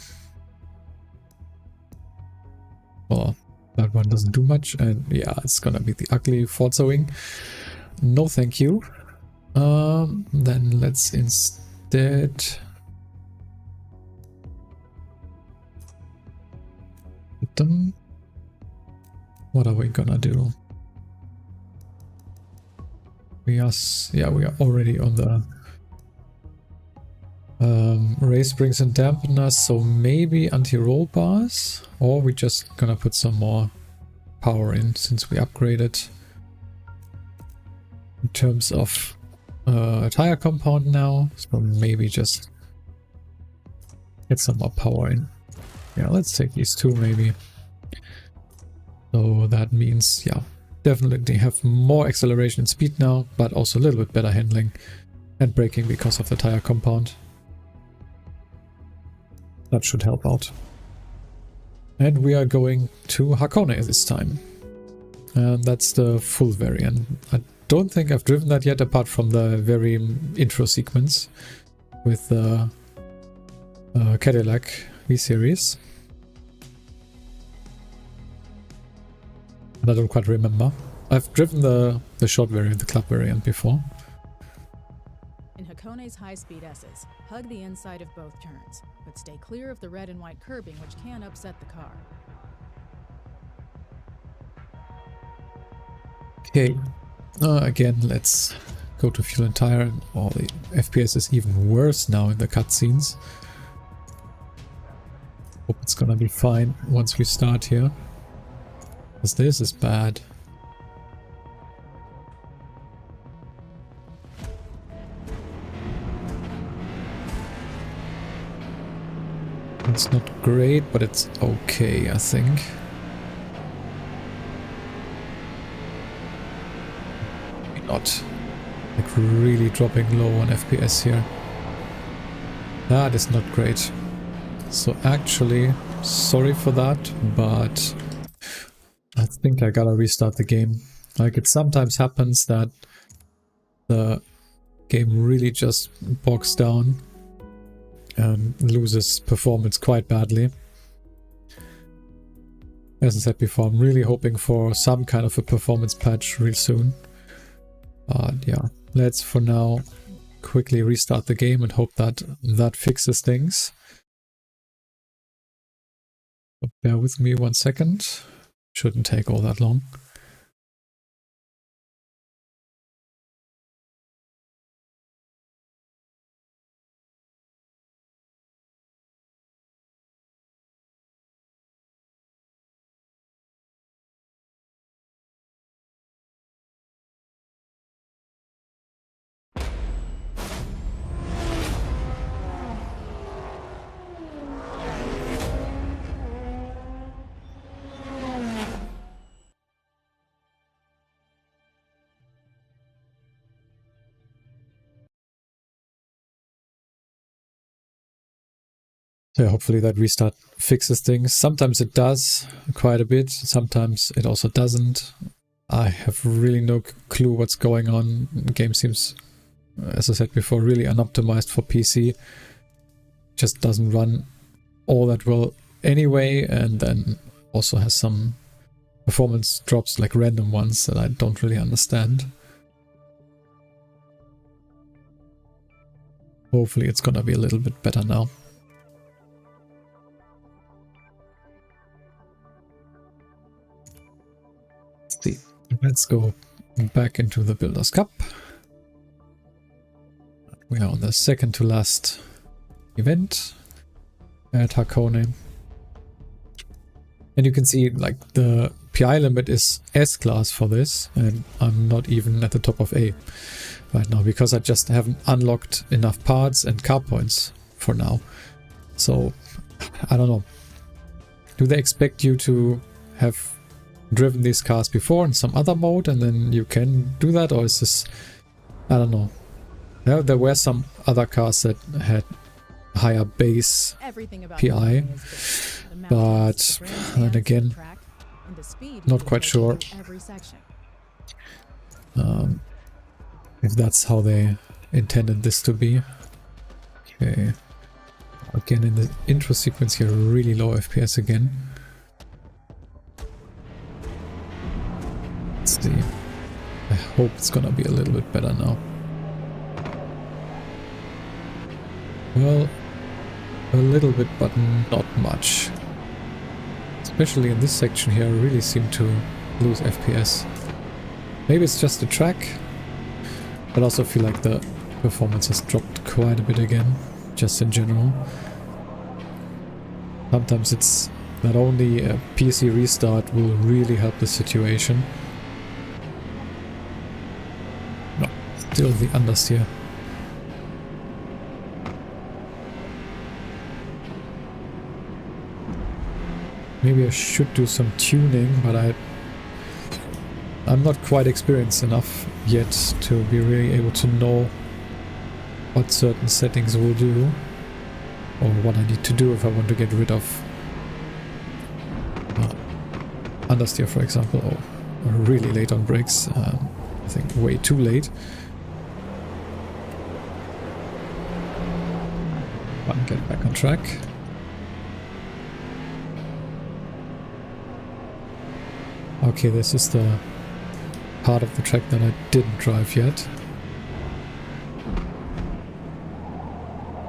Well, that one doesn't do much, and yeah, it's gonna be the ugly Forza wing. No thank you. Then let's instead put them. What are we gonna do? We are already on the race springs and dampeners, so maybe anti-roll bars, or we're just gonna put some more power in since we upgraded in terms of a tire compound now, so maybe just get some more power in. Yeah, let's take these two maybe. So that means, yeah, definitely have more acceleration and speed now, but also a little bit better handling and braking because of the tire compound. That should help out. And we are going to Hakone this time. And that's the full variant. I don't think I've driven that yet, apart from the very intro sequence with the Cadillac V-Series. And I don't quite remember. I've driven the short variant, the club variant before.
In Hakone's high-speed S's, hug the inside of both turns, but stay clear of the red and white curbing, which can upset the car.
Okay, again, let's go to fuel and tire. Oh, the FPS is even worse now in the cutscenes. Hope it's gonna be fine once we start here, because this is bad. It's not great, but it's okay, I think. Not like really dropping low on FPS here. That is not great. So actually, sorry for that, but I think I gotta restart the game. Like, it sometimes happens that the game really just bogs down and loses performance quite badly. As I said before, I'm really hoping for some kind of a performance patch real soon. But yeah, let's for now quickly restart the game and hope that that fixes things. But bear with me 1 second. Shouldn't take all that long. So hopefully that restart fixes things. Sometimes it does quite a bit, sometimes it also doesn't. I have really no clue what's going on. The game seems, as I said before, really unoptimized for PC. Just doesn't run all that well anyway, and then also has some performance drops, like random ones, that I don't really understand. Hopefully it's gonna be a little bit better now. Let's go back into the Builders Cup. We are on the second to last event at Hakone. And you can see like the PI limit is S-class for this, and I'm not even at the top of A right now because I just haven't unlocked enough parts and car points for now. So I don't know. Do they expect you to have driven these cars before in some other mode and then you can do that, or is this, I don't know. Yeah, there were some other cars that had higher base PI, but then again, not quite sure if that's how they intended this to be. Okay, again in the intro sequence here, really low FPS again. Let's see. I hope it's gonna be a little bit better now. Well, a little bit, but not much. Especially in this section here, I really seem to lose FPS. Maybe it's just the track, but I also feel like the performance has dropped quite a bit again, just in general. Sometimes it's that only a PC restart will really help the situation. Still the understeer. Maybe I should do some tuning, but I'm not quite experienced enough yet to be really able to know what certain settings will do, or what I need to do if I want to get rid of understeer, for example, or really late on brakes. I think way too late. Get back on track. Okay, this is the part of the track that I didn't drive yet.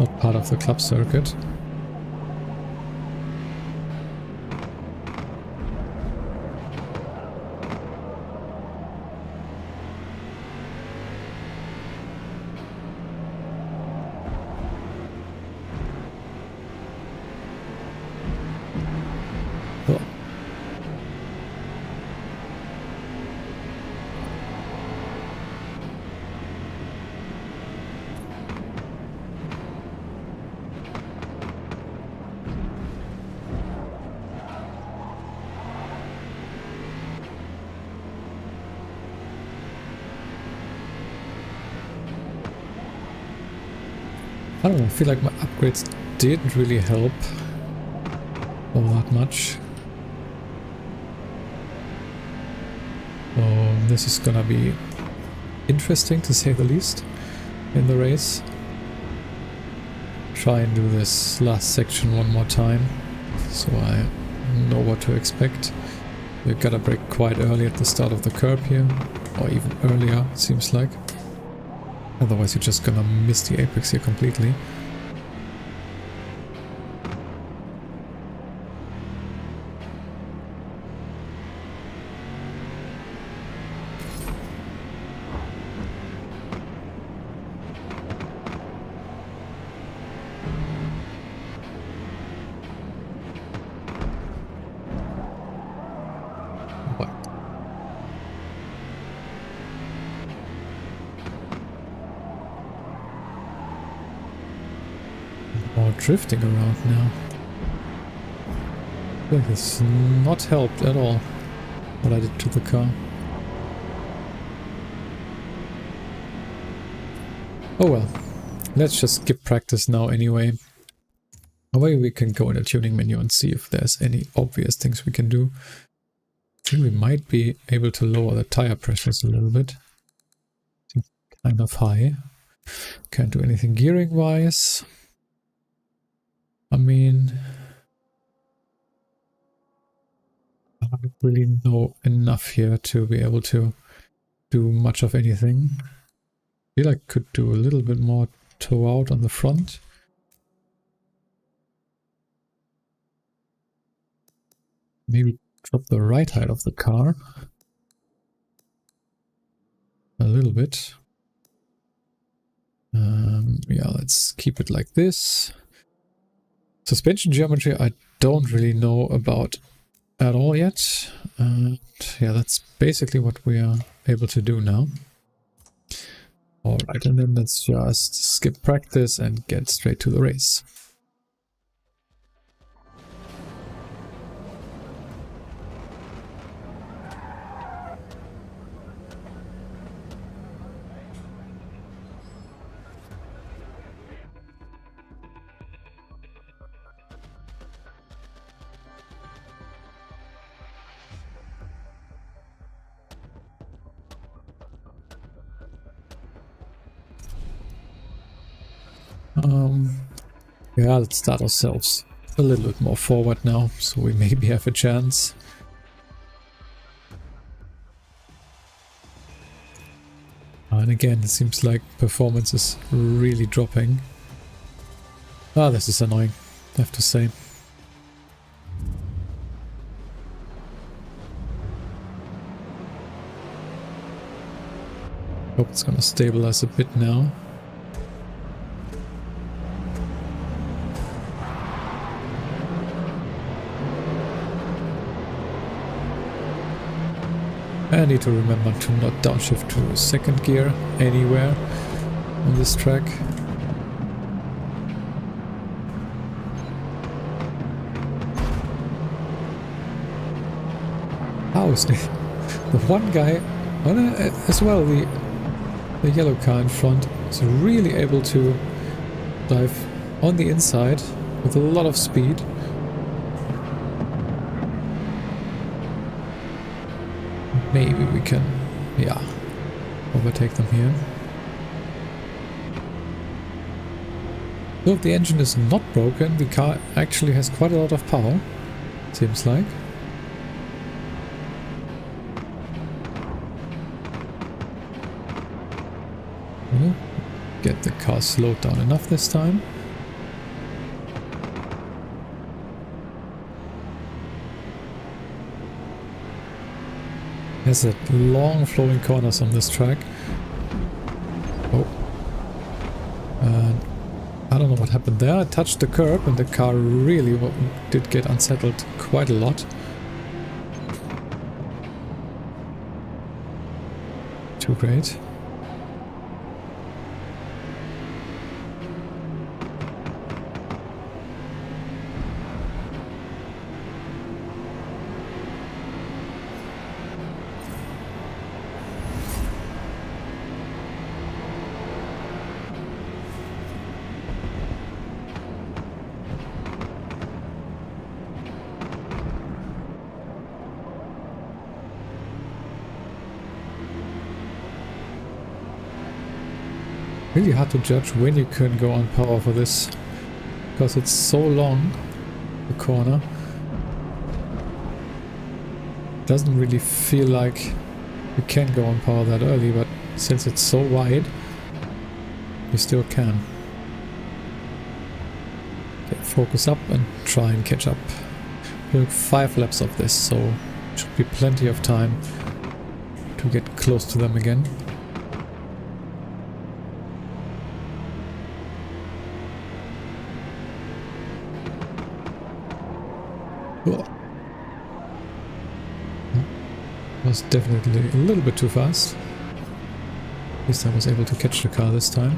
Not part of the club circuit. I don't know, I feel like my upgrades didn't really help all that much. So this is gonna be interesting to say the least in the race. Try and do this last section one more time so I know what to expect. We've gotta brake quite early at the start of the curb here, or even earlier, it seems like. Otherwise you're just gonna miss the apex here completely. More drifting around now. This has not helped at all, what I did to the car. Oh well, let's just skip practice now anyway. Away we can go in the tuning menu and see if there's any obvious things we can do. I think we might be able to lower the tire pressures a little bit. Kind of high. Can't do anything gearing wise. I mean, I don't really know enough here to be able to do much of anything. I feel like I could do a little bit more toe out on the front. Maybe drop the right height of the car a little bit. Yeah, let's keep it like this. Suspension geometry I don't really know about at all yet. And yeah, that's basically what we are able to do now. Alright, and then let's just skip practice and get straight to the race. Yeah, let's start ourselves a little bit more forward now, so we maybe have a chance. And again, it seems like performance is really dropping. Ah, this is annoying, I have to say. Hope it's gonna stabilize a bit now. I need to remember to not downshift to second gear anywhere on this track. How is the one guy, as well the yellow car in front, is really able to dive on the inside with a lot of speed. Maybe we can, yeah, overtake them here. So if the engine is not broken, the car actually has quite a lot of power, seems like. Get the car slowed down enough this time. There's a long flowing corners on this track. Oh. And I don't know what happened there. I touched the curb and the car really did get unsettled quite a lot. Too great. Really hard to judge when you can go on power for this, because it's so long, the corner. Doesn't really feel like you can go on power that early, but since it's so wide, You still can. Okay, focus up and try and catch up. We'll 5 laps of this, so should be plenty of time to get close to them again. Oh. Was definitely a little bit too fast. At least I was able to catch the car this time.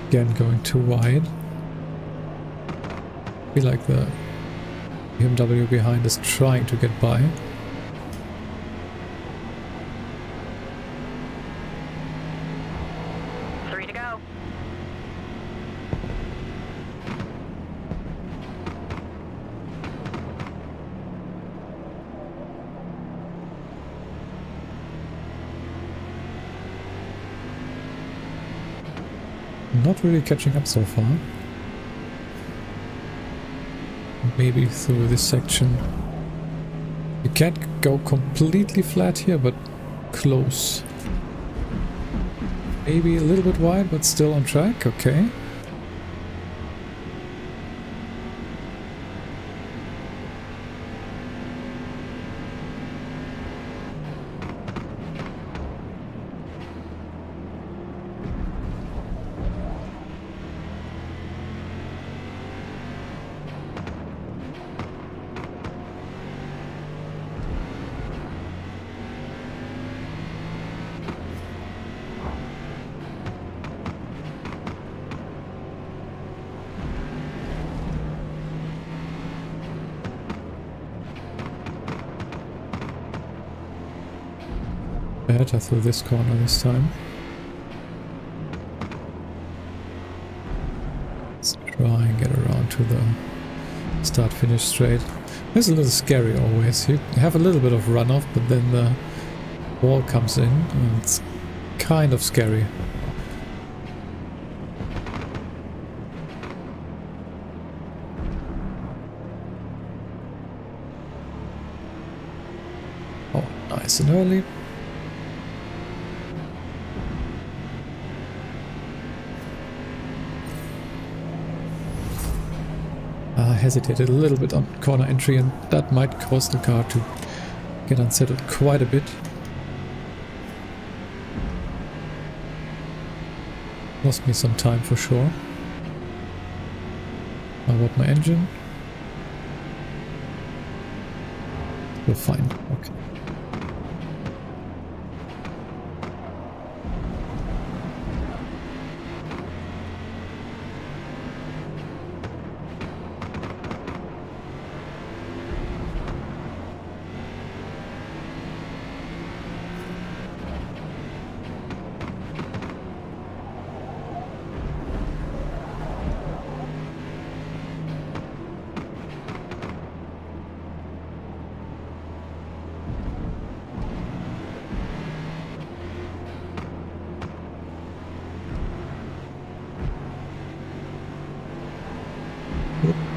Again, going too wide. I feel like the BMW behind is trying to get by. Not really catching up so far. Maybe through this section. You can't go completely flat here, but close. Maybe a little bit wide, but still on track. Okay. Better through this corner this time. Let's try and get around to the start-finish straight. It's a little scary always. You have a little bit of runoff, but then the wall comes in and it's kind of scary. Oh, nice and early. Hesitated a little bit on corner entry, and that might cause the car to get unsettled quite a bit. Lost me some time for sure. How about my engine? We're fine. Okay.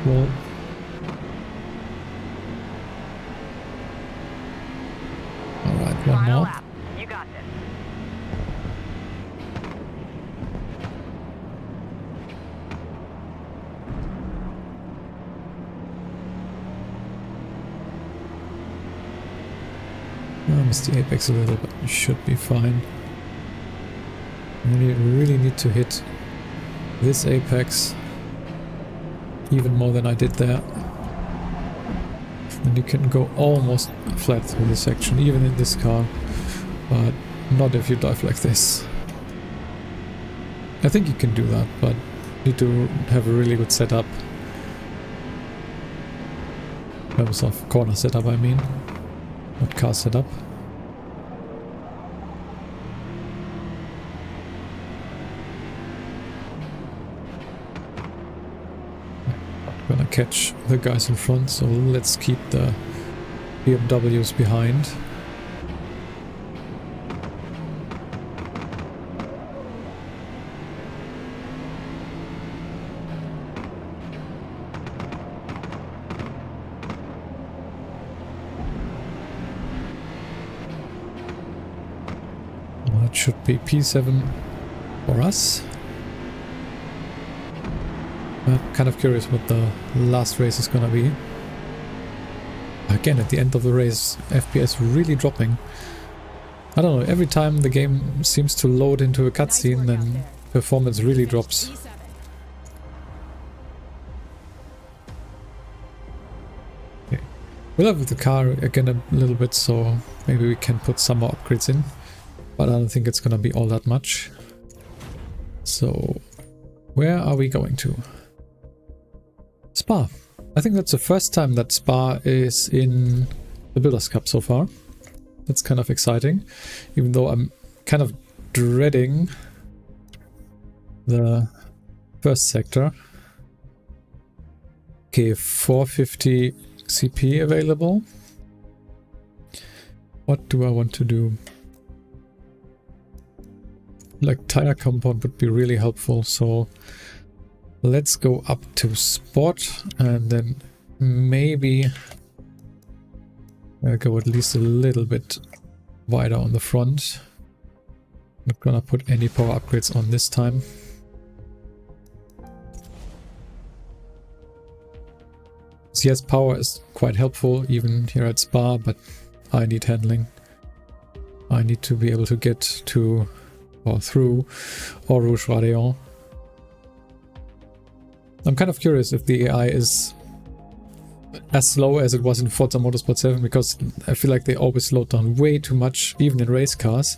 Well, alright, one
Final
more.
lap. You got this.
I missed the apex a little, but you should be fine. You really need to hit this apex even more than I did there. And you can go almost flat through this section, even in this car, but not if you dive like this. I think you can do that, but you need to have a really good setup. In terms of corner setup, I mean, not car setup. Gonna catch the guys in front, so let's keep the BMWs behind. should be P7 for us. I'm kind of curious what the last race is gonna be. Again, at the end of the race, FPS really dropping. I don't know, every time the game seems to load into a cutscene, then performance really drops. Okay. We'll have the car again a little bit, so maybe we can put some more upgrades in. But I don't think it's gonna be all that much. So, where are we going to? Spa. I think that's the first time that Spa is in the Builders Cup so far. That's kind of exciting, even though I'm kind of dreading the first sector. Okay, 450 CP available. What do I want to do? Like tire compound would be really helpful, so let's go up to Sport and then maybe I'll go at least a little bit wider on the front. Not gonna put any power upgrades on this time. CS power is quite helpful even here at Spa, but I need handling. I need to be able to get to or through Eau Rouge Radeon. I'm kind of curious if the AI is as slow as it was in Forza Motorsport 7, because I feel like they always slowed down way too much, even in race cars.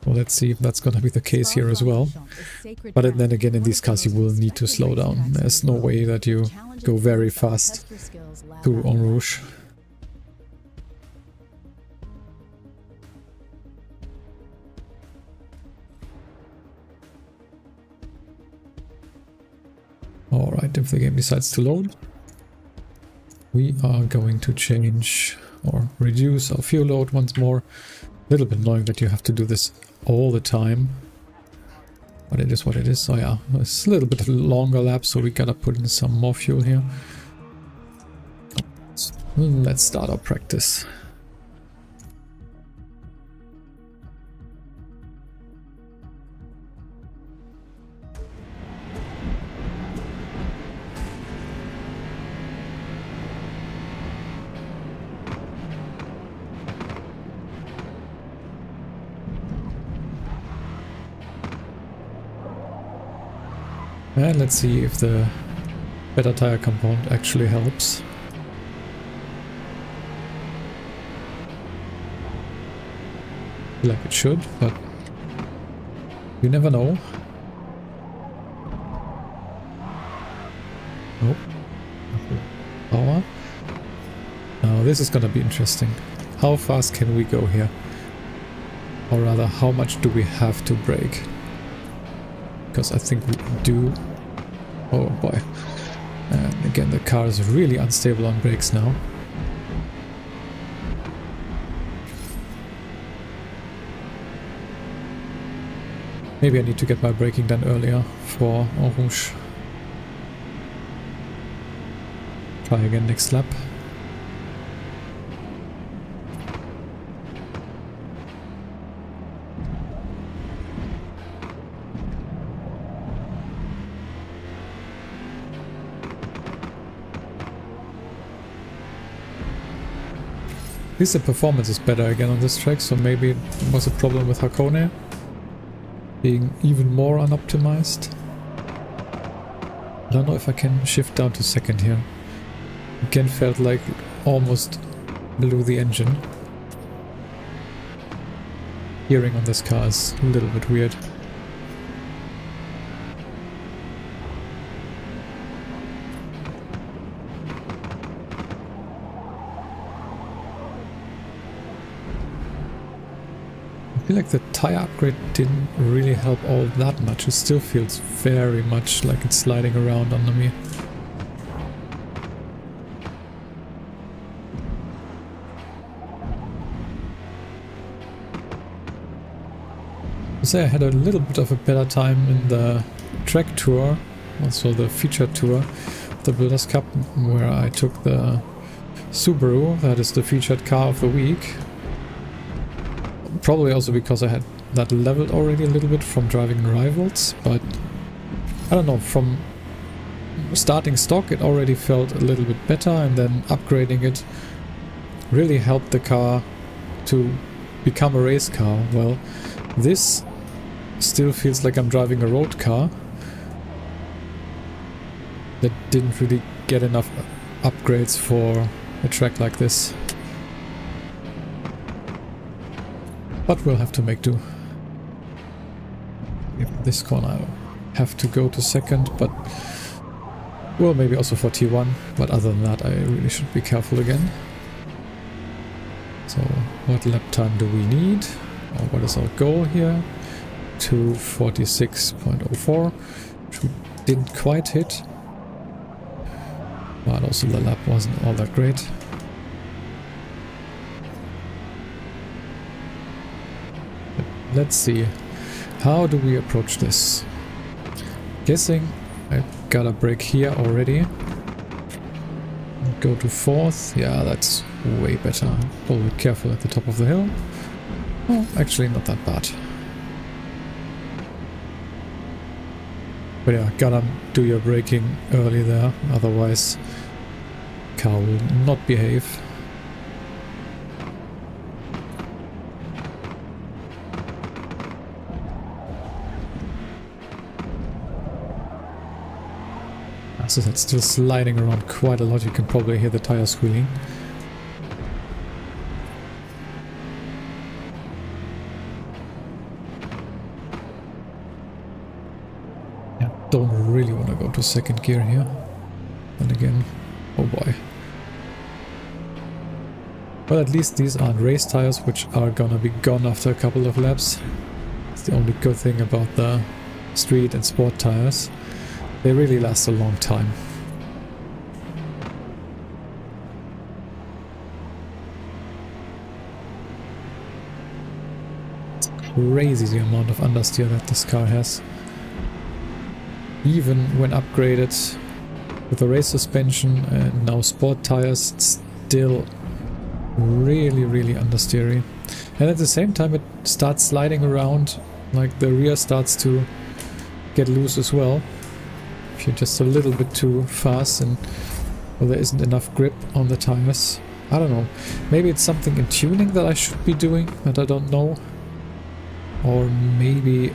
Well, let's see if that's gonna be the case here as well. But then again, in these cars you will need to slow down. There's no way that you go very fast through Eau Rouge. Alright, if the game decides to load, we are going to change or reduce our fuel load once more. A little bit annoying that you have to do this all the time, but it is what it is. So yeah, it's a little bit longer lap, so we gotta put in some more fuel here. Let's start our practice. And let's see if the better tire compound actually helps. I feel like it should, but you never know. Nope. Power. Now this is gonna be interesting. How fast can we go here? Or rather, how much do we have to brake? Because I think we do. Oh boy. And again, the car is really unstable on brakes now. Maybe I need to get my braking done earlier for Eau Rouge. Try again next lap. At least the performance is better again on this track, so maybe it was a problem with Hakone being even more unoptimized. I don't know if I can shift down to second here. Again, felt like almost blew the engine. Hearing on this car is a little bit weird. I feel like the tire upgrade didn't really help all that much. It still feels very much like it's sliding around under me. I say I had a little bit of a better time in the track tour, also the featured tour of the Builders Cup, where I took the Subaru, that is the featured car of the week. Probably also because I had that leveled already a little bit from driving rivals, but I don't know, from starting stock it already felt a little bit better, and then upgrading it really helped the car to become a race car. Well, this still feels like I'm driving a road car that didn't really get enough upgrades for a track like this. But we'll have to make do. This corner I have to go to second, but well, maybe also for T1, but other than that I really should be careful again. So what lap time do we need? Or what is our goal here? 2:46.04, which we didn't quite hit. But also the lap wasn't all that great. But let's see. How do we approach this? Guessing I got a break here already. Go to 4th. Yeah, that's way better. Oh, be careful at the top of the hill. Oh, actually not that bad. But yeah, gotta do your braking early there, otherwise car will not behave. So that's still sliding around quite a lot. You can probably hear the tire squealing. Yeah, don't really want to go to second gear here. And again, oh boy. Well, at least these aren't race tires, which are gonna be gone after a couple of laps. It's the only good thing about the street and sport tires. They really last a long time. It's crazy the amount of understeer that this car has. Even when upgraded with the race suspension and now sport tires, it's still really understeery. And at the same time it starts sliding around, like the rear starts to get loose as well. If you're just a little bit too fast and well, there isn't enough grip on the tires. I don't know. Maybe it's something in tuning that I should be doing that I don't know. Or maybe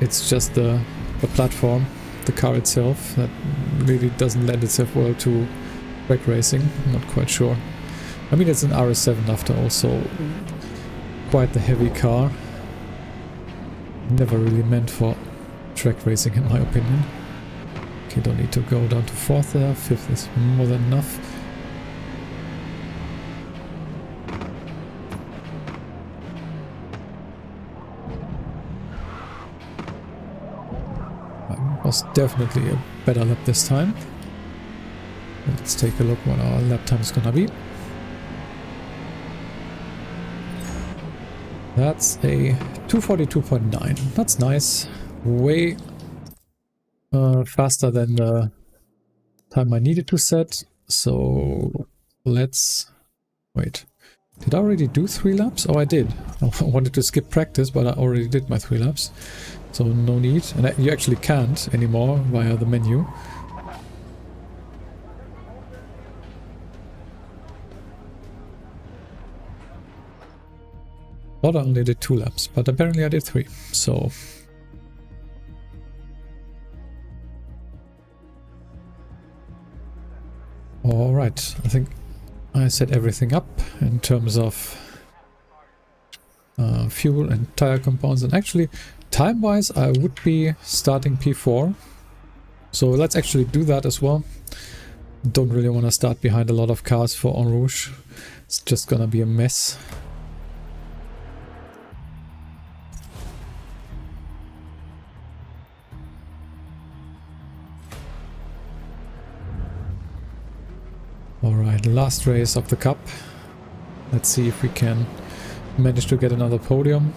it's just the platform, the car itself, that really doesn't lend itself well to track racing. I'm not quite sure. I mean, it's an RS7 after all, so quite the heavy car. Never really meant for track racing in my opinion. Okay, don't need to go down to 4th there, 5th is more than enough. It was definitely a better lap this time. Let's take a look what our lap time is gonna be. That's a 2:42.9. That's nice. Way faster than the time I needed to set. So let's wait. Did I already do 3 laps? Oh, I did. I wanted to skip practice, but I already did my 3 laps. So no need. And you actually can't anymore via the menu. Thought I only did 2 laps, but apparently I did 3. So alright, I think I set everything up in terms of fuel and tire compounds, and actually time-wise I would be starting P4, so let's actually do that as well. Don't really want to start behind a lot of cars for En Rouge, it's just gonna be a mess. Alright, last race of the cup. Let's see if we can manage to get another podium.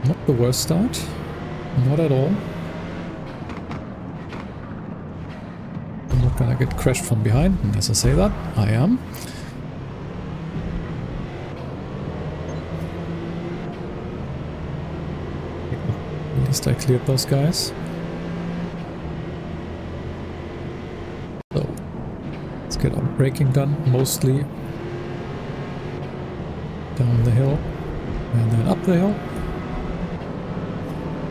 Not the worst start. Not at all. get crashed from behind. And as I say that, I am. At least I cleared those guys. So, let's get our braking done, mostly down the hill and then up the hill.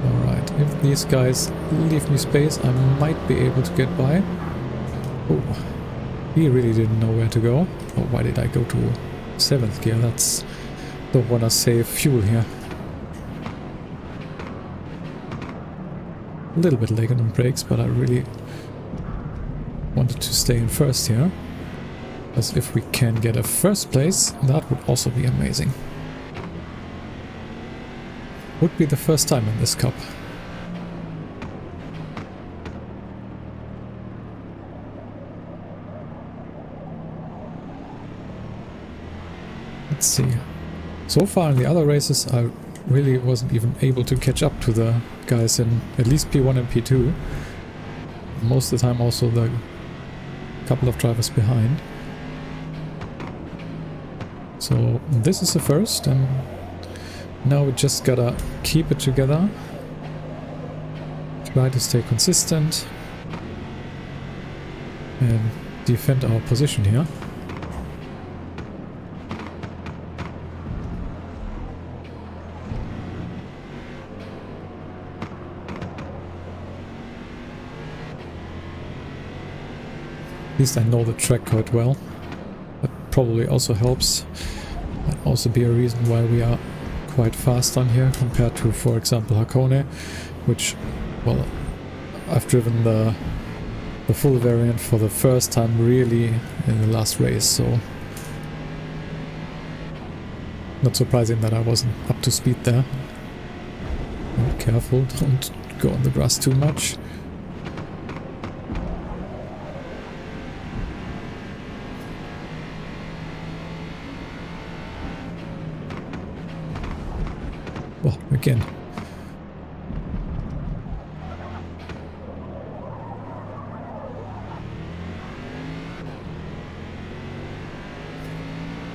Alright, if these guys leave me space, I might be able to get by. Oh, he really didn't know where to go. Oh, why did I go to 7th gear? That's... don't want to save fuel here. A little bit late on brakes, but I really wanted to stay in first here. Because if we can get a first place, that would also be amazing. Would be the first time in this cup. Let's see. So far in the other races I really wasn't even able to catch up to the guys in at least P1 and P2. Most of the time also the couple of drivers behind. So this is the first, and now we just gotta keep it together. Try to stay consistent and defend our position here. At least I know the track quite well. That probably also helps. Might also be a reason why we are quite fast on here compared to, for example, Hakone, which, well, I've driven the full variant for the first time really in the last race, so not surprising that I wasn't up to speed there. Be careful, don't go on the grass too much. Well, again.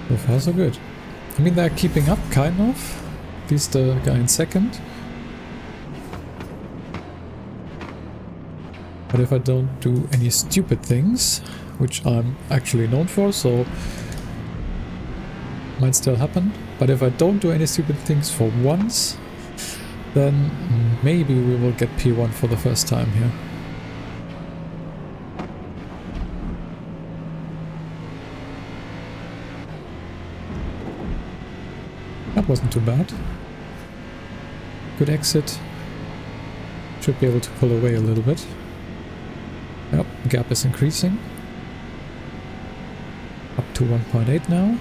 So far so good. I mean, they're keeping up, kind of. At least the guy in second. But if I don't do any stupid things, which I'm actually known for, so might still happen. But if I don't do any stupid things for once, then maybe we will get P1 for the first time here. That wasn't too bad. Good exit. Should be able to pull away a little bit. Yep, gap is increasing. Up to 1.8 now.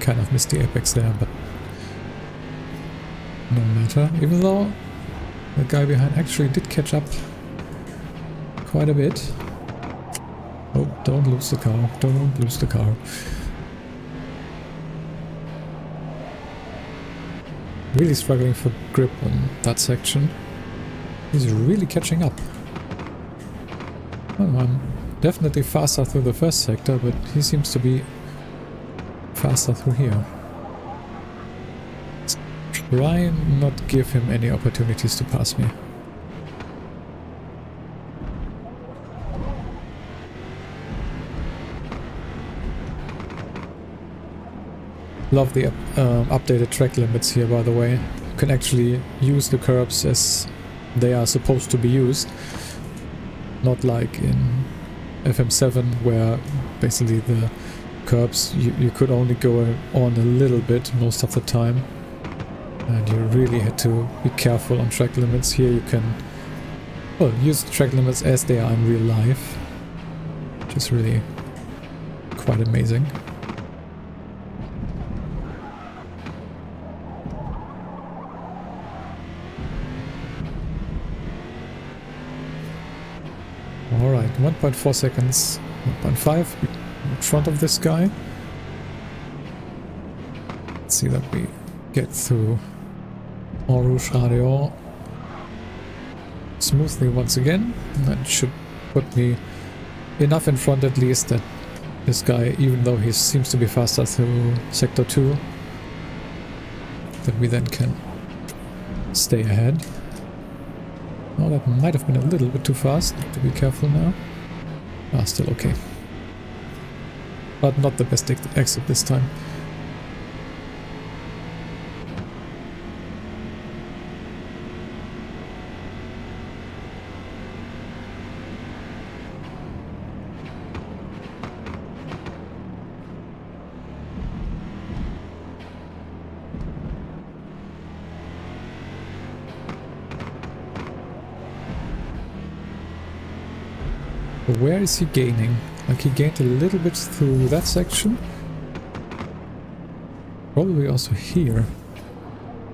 Kind of missed the apex there, but no matter. Even though the guy behind actually did catch up quite a bit. Oh, don't lose the car. Don't lose the car. Really struggling for grip on that section. He's really catching up. Well, I'm definitely faster through the first sector, but he seems to be faster through here. Let's try and not give him any opportunities to pass me. Love the updated track limits here, by the way. You can actually use the curbs as they are supposed to be used. Not like in FM7 where basically the curbs you could only go on a little bit most of the time, and you really had to be careful on track limits. Here you can Well, use track limits as they are in real life, which is really quite amazing. Alright, 1.4 seconds, 1.5 in front of this guy. Let's see that we get through Rouge Radio smoothly once again. That should put me enough in front at least that this guy, even though he seems to be faster through Sector 2, that we then can stay ahead. Oh, that might have been a little bit too fast. Need to be careful now. Ah, still okay. But not the best exit this time. Where is he gaining? Like he gained a little bit through that section. Probably also here.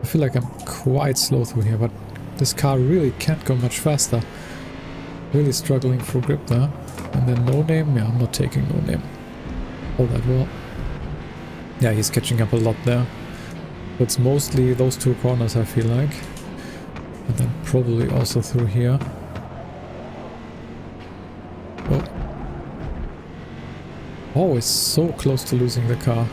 I feel like I'm quite slow through here, but this car really can't go much faster. Really struggling for grip there. And then No Name. Yeah, I'm not taking No Name all that well. Yeah, he's catching up a lot there. It's mostly those two corners, I feel like. And then probably also through here. Oh, it's so close to losing the car.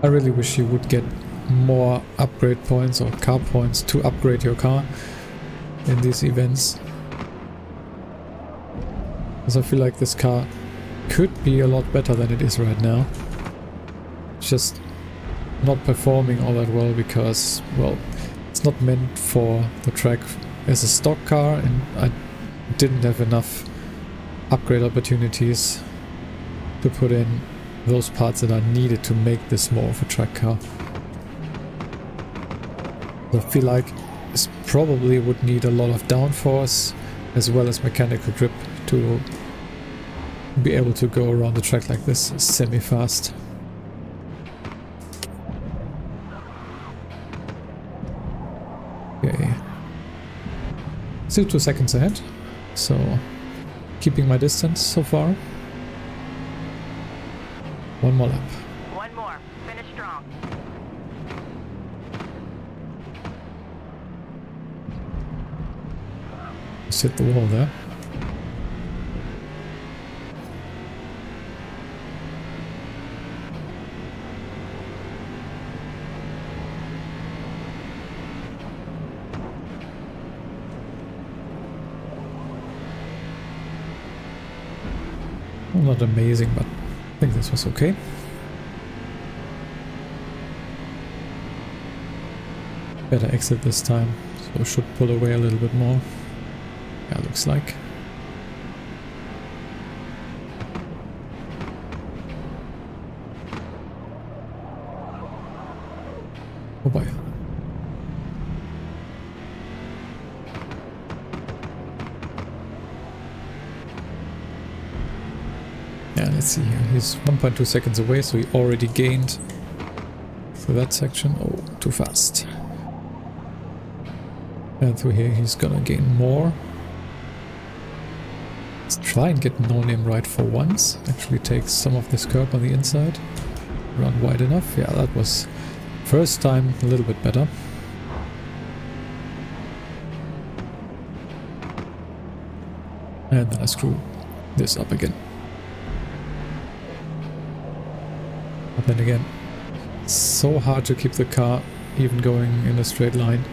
I really wish you would get more upgrade points or car points to upgrade your car in these events. Because I feel like this car could be a lot better than it is right now. It's just not performing all that well because, well, it's not meant for the track as a stock car, and I didn't have enough upgrade opportunities to put in those parts that are needed to make this more of a track car. I feel like this probably would need a lot of downforce as well as mechanical grip to be able to go around the track like this semi-fast. Okay. Still 2 seconds ahead, so keeping my distance so far. One more lap.
One more. Finish strong.
Just hit the wall there. Not amazing, but I think this was okay. Better exit this time, so should pull away a little bit more. Yeah, looks like. Oh boy. Yeah, let's see here. He's 1.2 seconds away, so he already gained through that section. Oh, too fast. And through here he's gonna gain more. Let's try and get No Name right for once. Actually take some of this curb on the inside. Run wide enough. Yeah, that was first time a little bit better. And then I screw this up again. But then again, it's so hard to keep the car even going in a straight line.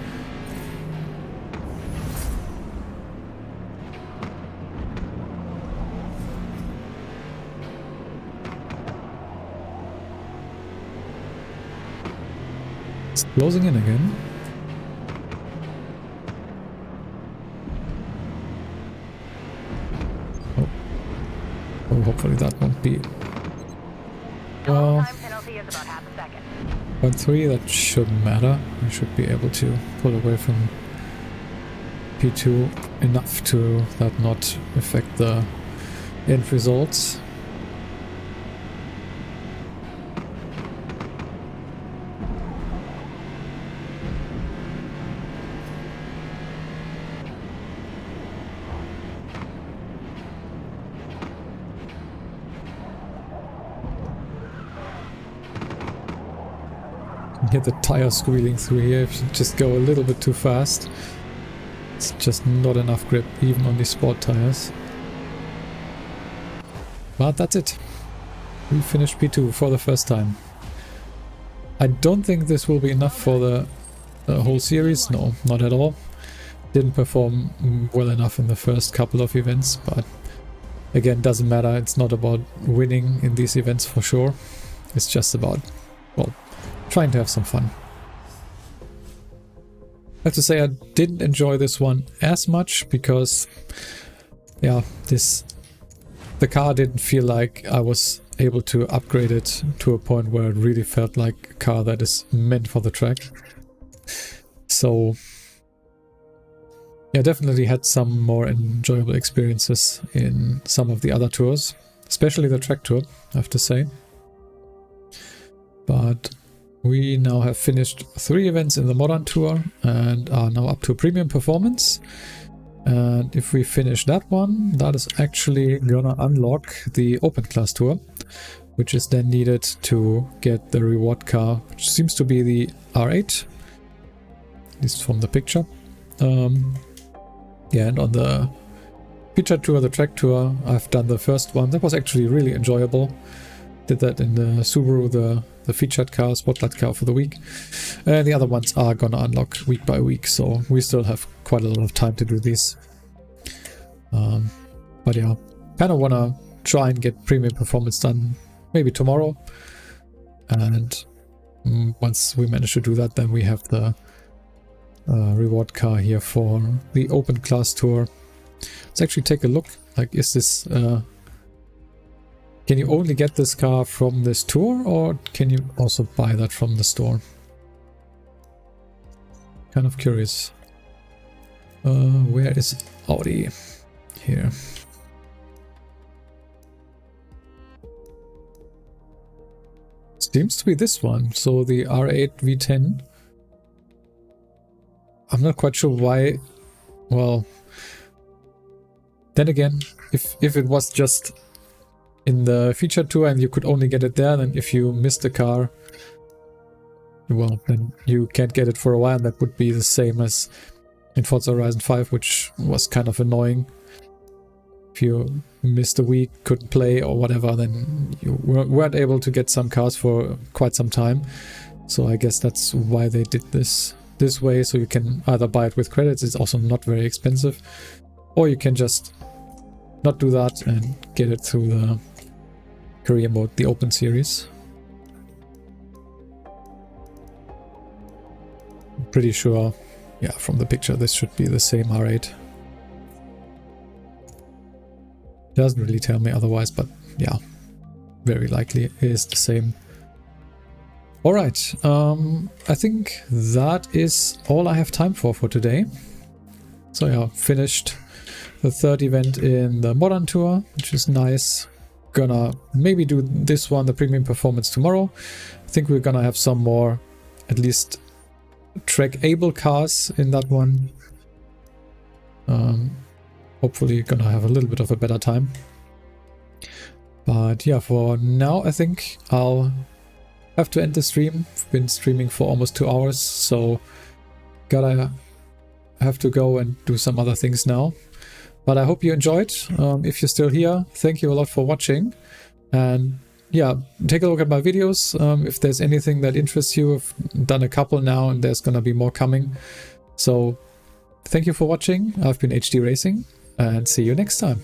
It's closing in again. Oh. hopefully that won't be...
Total time penalty is about half a second.
0.3, that shouldn't matter. We should be able to pull away from P2 enough to that not affect the end results. Hear the tire squealing through here if you just go a little bit too fast. It's just not enough grip, even on these sport tires. But that's it. We finished P2 for the first time. I don't think this will be enough for the whole series. No, not at all. Didn't perform well enough in the first couple of events, but again, doesn't matter. It's not about winning in these events for sure. It's just about, well, trying to have some fun. I have to say I didn't enjoy this one as much because, yeah, the car didn't feel like I was able to upgrade it to a point where it really felt like a car that is meant for the track. So, yeah, definitely had some more enjoyable experiences in some of the other tours, especially the track tour, I have to say. But we now have finished 3 events in the Modern Tour and are now up to Premium Performance. And if we finish that one, that is actually gonna unlock the Open Class Tour, which is then needed to get the reward car, which seems to be the R8, at least from the picture. Yeah, and on the feature tour, the track tour, I've done the first one. That was actually really enjoyable. Did that in the Subaru, the featured car, spotlight car for the week. The other ones are gonna unlock week by week, so we still have quite a lot of time to do these. But yeah, kind of wanna try and get Premium Performance done maybe tomorrow. And once we manage to do that, then we have the reward car here for the Open Class Tour. Let's actually take a look. Like, is this... can you only get this car from this tour, or can you also buy that from the store? Kind of curious. Where is Audi? Here. Seems to be this one. So the R8 V10. I'm not quite sure why. Well, then again, if it was just in the feature tour and you could only get it there, then if you missed the car, well, then you can't get it for a while. That would be the same as in Forza Horizon 5, which was kind of annoying. If you missed a week, couldn't play or whatever, then you weren't able to get some cars for quite some time. So I guess that's why they did this way, so you can either buy it with credits, it's also not very expensive, or you can just not do that and get it through the career mode, the Open series. I'm pretty sure, yeah, from the picture this should be the same R8. Doesn't really tell me otherwise, but yeah, very likely it is the same. Alright, I think that is all I have time for today. So yeah, finished the third event in the Modern Tour, which is nice. Gonna maybe do this one, the Premium Performance, tomorrow. I think we're gonna have some more, at least track-able cars in that one. Hopefully gonna have a little bit of a better time. But yeah, for now I think I'll have to end the stream. I've been streaming for almost 2 hours, so gotta have to go and do some other things now. But I hope you enjoyed. If you're still here, thank you a lot for watching. And yeah, take a look at my videos. If there's anything that interests you, I've done a couple now and there's gonna be more coming. So thank you for watching. I've been HD Racing and see you next time.